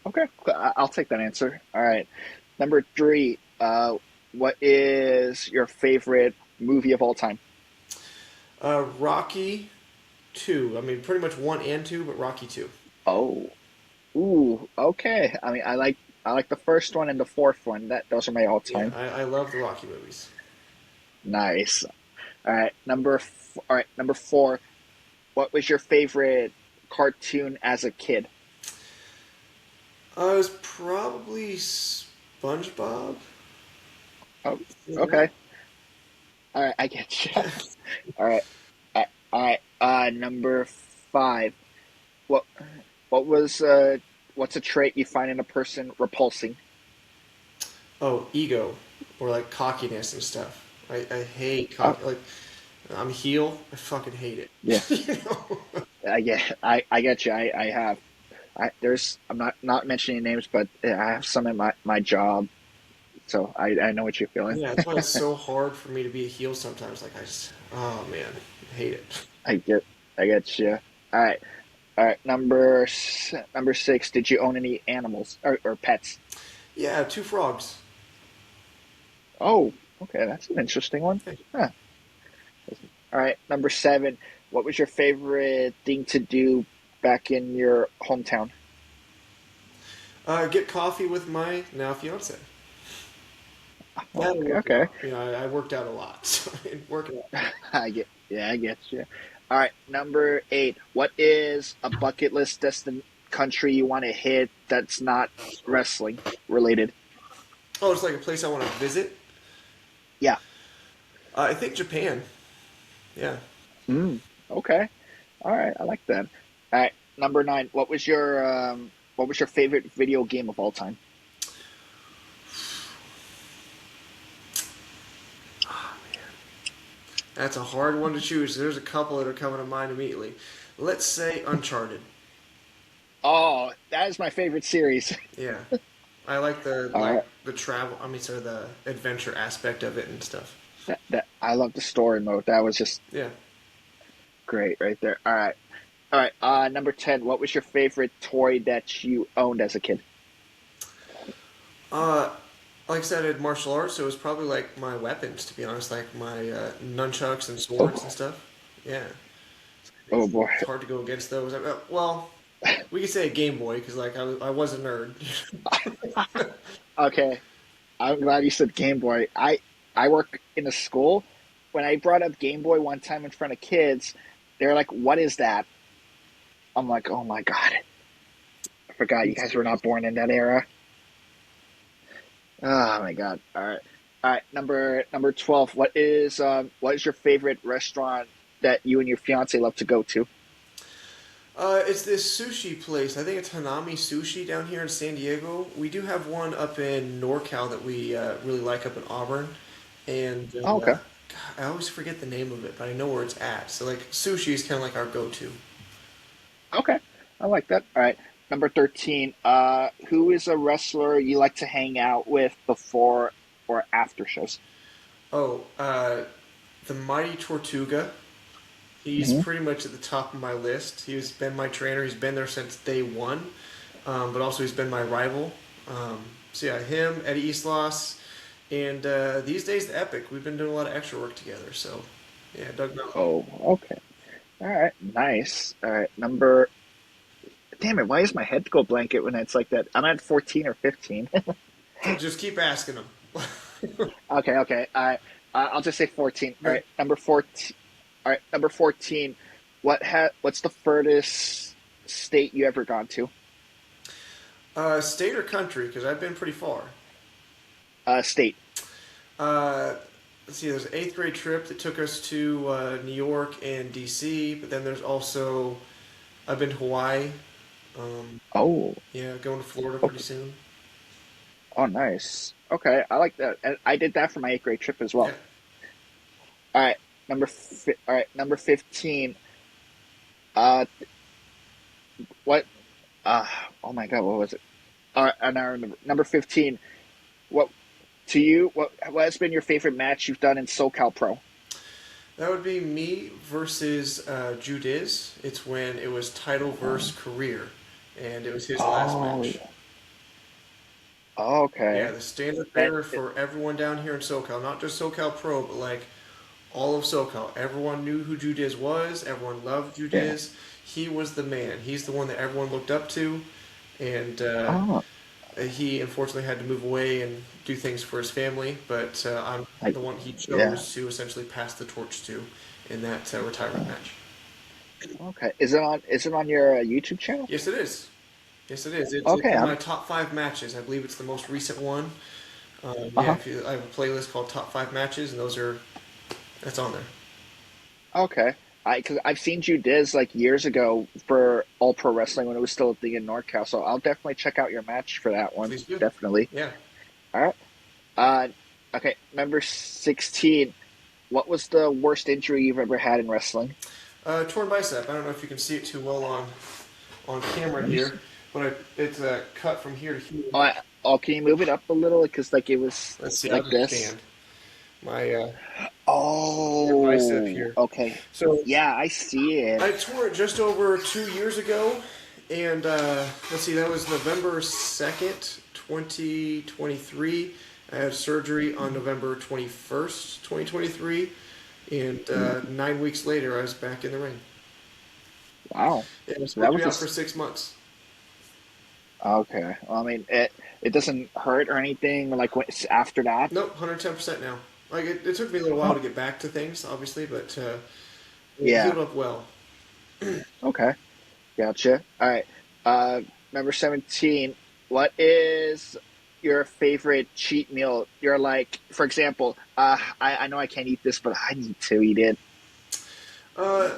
Okay, I'll take that answer. All right. Number three: what is your favorite movie of all time? Rocky 2. I mean, pretty much 1 and 2, but Rocky 2. Oh, ooh, okay. I mean, I like the first one and the fourth one. That those are my all Yeah, time. I love the Rocky movies. Nice. All right, number four. What was your favorite cartoon as a kid? It was probably SpongeBob. Oh, Yeah. okay. All right, I get you. All right, all right. Number five. What what was what's a trait you find in a person repulsing? Oh, ego. Or like cockiness and stuff. I hate Oh, cocky. Like, I'm a heel. I fucking hate it. yeah. You know? I get you. I have. I'm not mentioning names, but I have some in my job, so I know what you're feeling. Yeah, that's why it's so hard for me to be a heel sometimes. Like, oh man, I hate it. I get I get you. All right. All right, number six. Did you own any animals or pets? Yeah, two frogs. Oh, okay, that's an interesting one. Huh. All right, number seven. What was your favorite thing to do back in your hometown? Get coffee with my now fiance. Oh, That'll okay, work okay. out. You know, I worked out a lot, so it worked out. I get you. All right, number eight. What is a bucket list country you want to hit that's not wrestling related? Oh, it's like a place I want to visit. Yeah. I think Japan. Yeah. Mm, okay. All right, I like that. All right, number nine. What was your favorite video game of all time? That's a hard one to choose. There's a couple that are coming to mind immediately. Let's say Uncharted. Oh, that is my favorite series. Yeah. I like All right, the travel. I mean, so the adventure aspect of it and stuff. that I love the story mode. That was just Yeah. great right there. All right. Number 10. What was your favorite toy that you owned as a kid? Uh, like I said, I did martial arts, so it was probably like my weapons, to be honest, like my nunchucks and swords and Oh, stuff. Yeah. oh boy. It's hard to go against those. Well, we could say a Game Boy because like I was a nerd. Okay, I'm glad you said Game Boy. I work in a school. When I brought up Game Boy one time in front of kids, they're like, "What is that?" I'm like, "Oh my god, I forgot you guys were not born in that era." Oh my god. All right. Number 12. What is your favorite restaurant that you and your fiance love to go to? It's this sushi place. I think it's Hanami Sushi down here in San Diego. We do have one up in NorCal that we really like up in Auburn, and Oh, okay. God, I always forget the name of it, but I know where it's at. So like sushi is kind of like our go-to. Okay. I like that. All right. number 13. Who is a wrestler you like to hang out with before or after shows? Oh, the Mighty Tortuga. He's Hmm. pretty much at the top of my list. He's been my trainer. He's been there since day one, but also he's been my rival. So yeah, him, Eddie Islas, and these days the Epic. We've been doing a lot of extra work together. So yeah, Doug Mello. Oh, okay. All right, nice. All right, number. Damn it! Why is my head go blanket when it's like that? I'm at 14 or 15. Just keep asking him. Okay, okay. I'll just say 14. All Okay. right, number 14. All right, number 14. What's the furthest state you ever gone to? State or country? Because I've been pretty far. State. Uh, let's see. There's an eighth grade trip that took us to New York and D.C. But then there's also I've been to Hawaii. Um, Oh, yeah, going to Florida pretty okay. soon. Oh, nice. Okay, I like that. And I did that for my eighth grade trip as Yeah. well. All right, all right, number 15. Uh, what? Uh, oh my God, what was it? All right, and I remember number 15. What to you? What has been your favorite match you've done in SoCal Pro? That would be me versus Judiz. It's when it was title versus career, and it was his last Oh, match. Yeah, okay. the standard And bearer for everyone down here in SoCal, not just SoCal Pro, but like all of SoCal. Everyone knew who Judiz was. Everyone loved yeah. Judiz. He was the man. He's the one that everyone looked up to, and Oh, he unfortunately had to move away and do things for his family. But I'm I, the one he yeah. chose to essentially pass the torch to in that retirement match. Okay. Is it on your YouTube channel? Yes, it is. Yes, it is. It's Okay. in my top five matches. I believe it's the most recent one. Yeah, Uh-huh. if you, I have a playlist called Top Five Matches, and that's on there. Okay. Because I've seen you Diz like years ago for All Pro Wrestling when it was still a thing in NorCal, so I'll definitely check out your match for that one. Please do. Definitely. Yeah. All right. Uh, okay. Number 16. What was the worst injury you've ever had in wrestling? Torn bicep. I don't know if you can see it too well on camera Let me here, see. but it's a cut from here to here. Can you move it up a little? Because like it was Let's see. I'll like just this. stand my torn bicep Oh, here. okay. So Yeah, I see it. I tore it just over 2 years ago, and let's see, that was November 2nd, 2023. I had surgery on November 21st, 2023, and 9 weeks later, I was back in the ring. Wow. It was So supposed that to was be out for just 6 months. okay. Well, I mean, it doesn't hurt or anything like after that. Nope, 110% now. Like it took me a little while Oh, to get back to things, obviously, but it yeah. healed up well. Okay. Gotcha. All right. Uh, Number 17. What is your favorite cheat meal? You're like, for example, I know I can't eat this, but I need to eat it. Uh,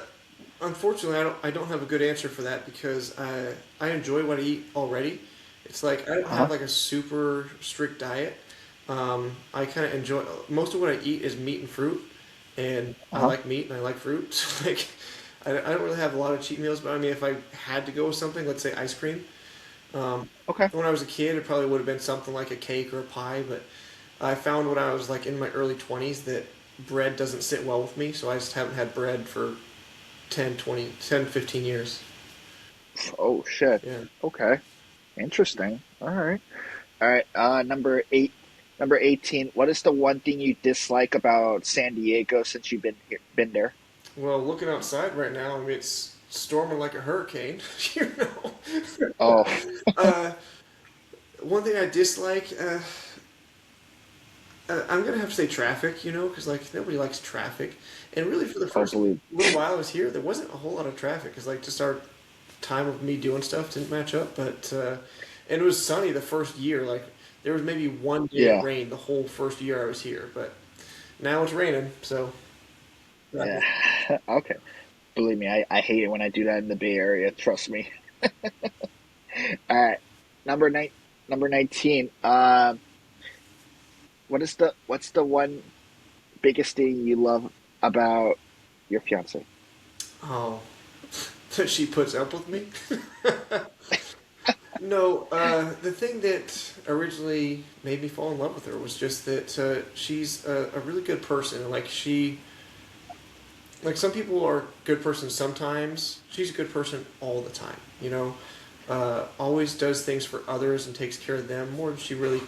Unfortunately, I don't have a good answer for that because I enjoy what I eat already. It's like I don't Uh-huh. have like a super strict diet. I kind of enjoy most of what I eat is meat and fruit, and I Uh-huh. like meat and I like fruit. So like I don't really have a lot of cheat meals, but I mean if I had to go with something, let's say ice cream. Um, Okay. when I was a kid, it probably would have been something like a cake or a pie, but I found when I was like in my early 20s that bread doesn't sit well with me, so I just haven't had bread for 10, 20, 10, 15 years. Oh shit. Yeah. Okay. Interesting. All right. All right. Number 8. Number 18. What is the one thing you dislike about San Diego since you've been there? Well, looking outside right now, I mean, it's storming like a hurricane, you know. Oh, uh, One thing I dislike, I'm gonna have to say traffic, because like nobody likes traffic, and really for the oh, first believe. little while I was here, there wasn't a whole lot of traffic because like just our time of me doing stuff didn't match up, but and it was sunny the first year. Like there was maybe one day it Yeah. rained the whole first year I was here, but now it's raining, so Yeah. traffic. Okay. Believe me, I hate it when I do that in the Bay Area. Trust me. All right. Number nine. Number 19. What's the one biggest thing you love about your fiance? Oh, that she puts up with me. No, the thing that originally made me fall in love with her was just that she's a really good person. Like like some people are good persons sometimes. She's a good person all the time. Always does things for others and takes care of them more than she really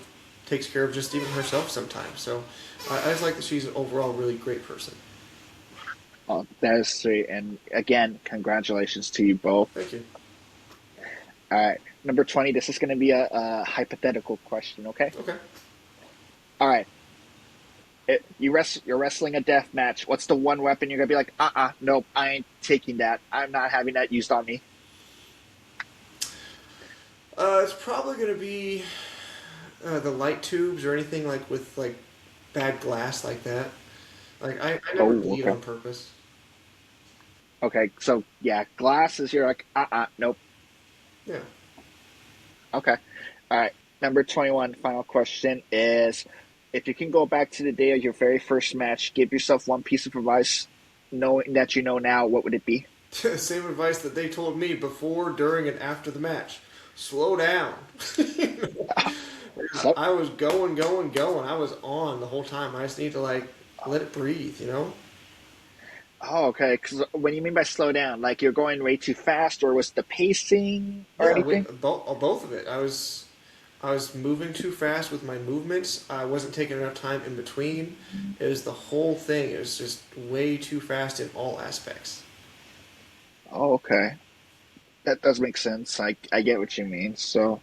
takes care of just even herself sometimes. So I just like that she's an overall really great person. Oh, that is sweet. And again, congratulations to you both. Thank you. All right, number 20. This is going to be a hypothetical question. Okay. Okay. All right. You're wrestling a death match. What's the one weapon you're gonna be like? Nope, I ain't taking that. I'm not having that used on me. It's probably going to be the light tubes or anything like with like bad glass like that. Like I never Oh, bleed okay. on purpose. Okay, so yeah, glasses. You're like, nope. Yeah. Okay. All right. Number 21. Final question is: if you can go back to the day of your very first match, give yourself one piece of advice, knowing that you know now. What would it be? Same advice that they told me before, during, and after the match. Slow down. So, I was going, going, going. I was on the whole time. I just need to like let it breathe. oh, okay. Because when you mean by slow down, like you're going way too fast, or was the pacing or Yeah, anything? both of it. I was moving too fast with my movements. I wasn't taking enough time in between. It was the whole thing. It was just way too fast in all aspects. Oh, okay. That does make sense. I get what you mean. So,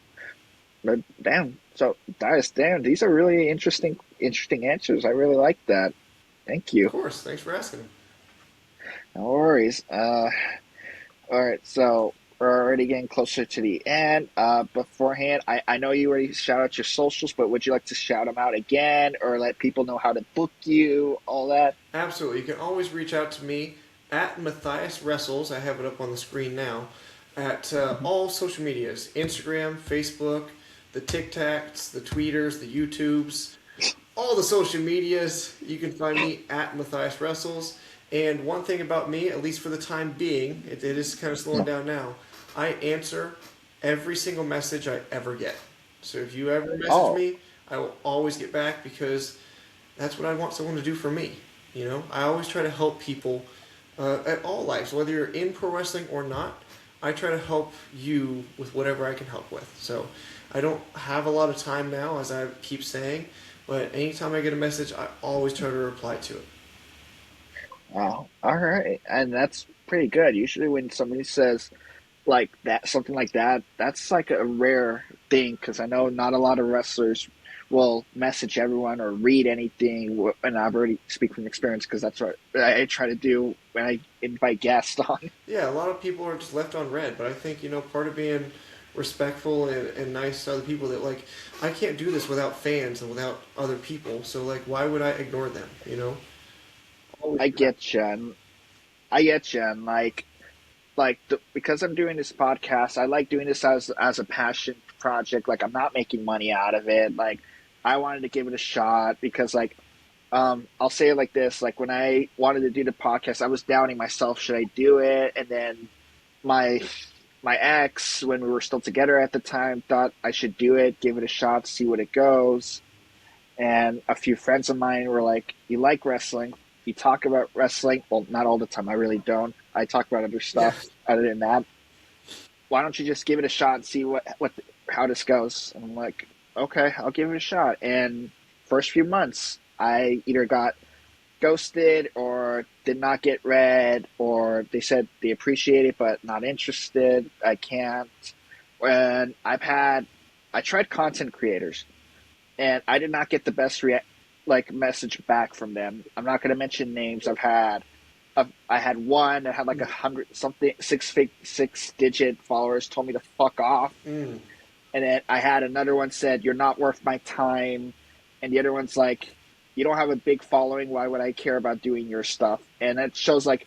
but damn. So that is damn. These are really interesting answers. I really like that. Thank Of you. course. Thanks for asking. No worries. All right. So we're already getting closer to the end. Beforehand, I know you already shout out your socials, but would you like to shout them out again, or let people know how to book you? All that. Absolutely. You can always reach out to me at Mathias Wrestles. I have it up on the screen now. At all social medias Instagram, Facebook, the TikToks, the Tweeters, the YouTubes, all the social medias. You can find me at Mathias Wrestles. And one thing about me, at least for the time being, it is kind of slowing down now. I answer every single message I ever get. So if you ever message Oh, me, I will always get back because that's what I want someone to do for me. I always try to help people at all lives, whether you're in pro wrestling or not. I try to help you with whatever I can help with. So I don't have a lot of time now, as I keep saying, but anytime I get a message, I always try to reply to it. wow. All right. And that's pretty good. Usually, when somebody says like that, something like that, that's like a rare thing because I know not a lot of wrestlers will message everyone or read anything. And I've already speak from experience because that's what I try to do when I invite guests on. Yeah, a lot of people are just left on red, but I think, part of being respectful and nice to other people that, like, I can't do this without fans and without other people, so, like, why would I ignore them? Always I do that. get you, and I get you, and because I'm doing this podcast, I like doing this as a passion project. Like I'm not making money out of it. Like I wanted to give it a shot because I'll say it like this: like when I wanted to do the podcast, I was doubting myself. Should I do it? And then my my ex, when we were still together at the time, thought I should do it, give it a shot, see what it goes. And a few friends of mine were like, "You like wrestling? You talk about wrestling? Well, not all the time. I really don't. I talk about other Yeah. stuff other than that. Why don't you just give it a shot and see how this goes?" And I'm like, "Okay, I'll give it a shot." And first few months, I either got ghosted or did not get read, or they said they appreciate it but not interested. I can't. When I tried content creators, and I did not get the best message back from them. I'm not going to mention names. I had one that had like 100 something six digit followers told me to fuck off, Mm. and then I had another one said you're not worth my time, and the other one's like you don't have a big following. Why would I care about doing your stuff? And it shows like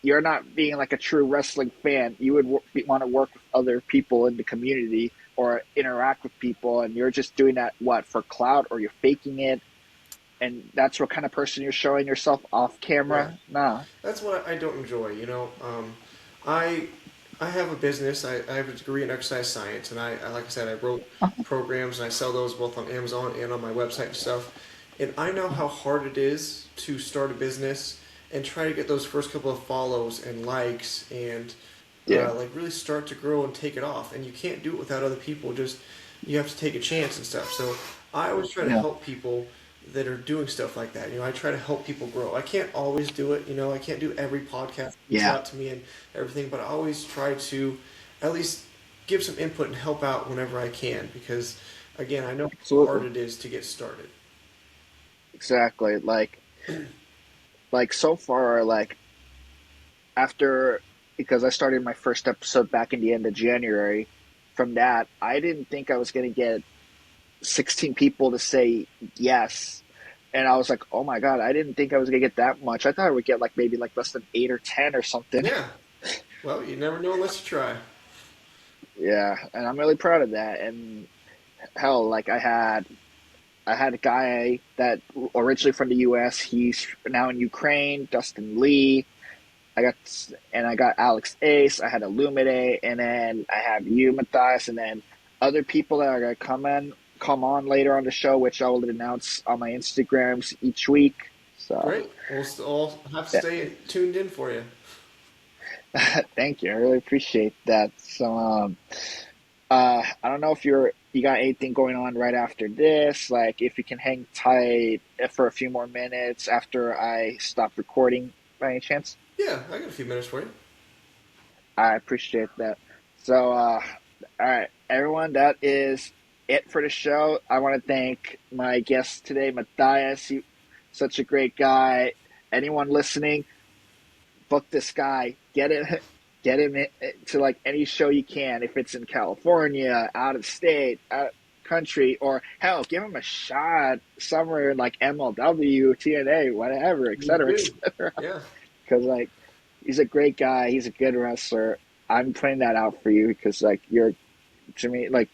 you're not being like a true wrestling fan. You would want to work with other people in the community or interact with people, and you're just doing that what for clout, or you're faking it, and that's what kind of person you're showing yourself off Right. camera. Nah. That's what I don't enjoy. I I have a business. I have a degree in exercise science, and like I said, I wrote programs and I sell those both on Amazon and on my website and stuff. And I know how hard it is to start a business and try to get those first couple of follows and likes and Yeah, like really start to grow and take it off. And you can't do it without other people. Just you have to take a chance and stuff. So I always try to yeah, help people that are doing stuff like that. I try to help people grow. I can't always do it. I can't do every podcast reach yeah, out to me and everything, but I always try to at least give some input and help out whenever I can because again, I know how hard absolutely, it is to get started. exactly. Like so far, like after because I started my first episode back in the end of January. From that, I didn't think I was going to get 16 people to say yes. And I was like, oh my God, I didn't think I was going to get that much. I thought I would get like maybe like less than 8 or 10 or something. Yeah. Well, you never know unless you try. Yeah. And I'm really proud of that. And hell, like I had a guy that originally from the US. He's now in Ukraine, Dustin Lee. I got I got Alex Ace. I had Illumide, and then I have you, Matthias, and then other people that are gonna come on later on the show, which I will announce on my Instagrams each week. So Great. We'll have to yeah, stay tuned in for you. thank you. I really appreciate that. So I don't know if you got anything going on right after this. Like if you can hang tight for a few more minutes after I stop recording by any chance. Yeah, I got a few minutes for you. I appreciate that. So, all right, everyone, that is it for the show. I want to thank my guest today, Matthias. He, such a great guy. Anyone listening, book this guy. Get him to like any show you can. If it's in California, out of state, out country, or hell, give him a shot somewhere in like MLW, TNA, whatever, et Me cetera, et too. cetera. Yeah. Because like he's a great guy. He's a good wrestler. I'm putting that out for you because like you're to me like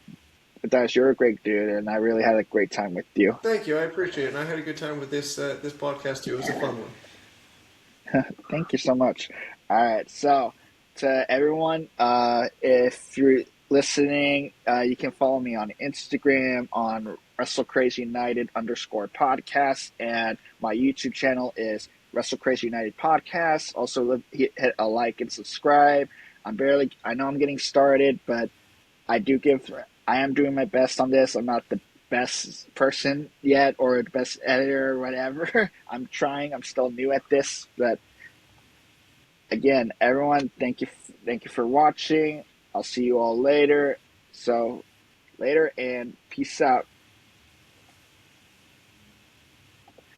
Dash, you're a great dude, and I really had a great time with you. Thank you. I appreciate it. And I had a good time with this podcast too. It was a fun one. Thank you so much. All right, so to everyone, if you're listening, you can follow me on Instagram on Wrestle Craze United _podcast, and my YouTube channel is Wrestle Craze United Podcast. Also, hit a like and subscribe. I know I'm getting started, but I do give, I am doing my best on this. I'm not the best person yet or the best editor or whatever. I'm trying. I'm still new at this, but again, everyone, thank you for watching. I'll see you all later. So later and peace out.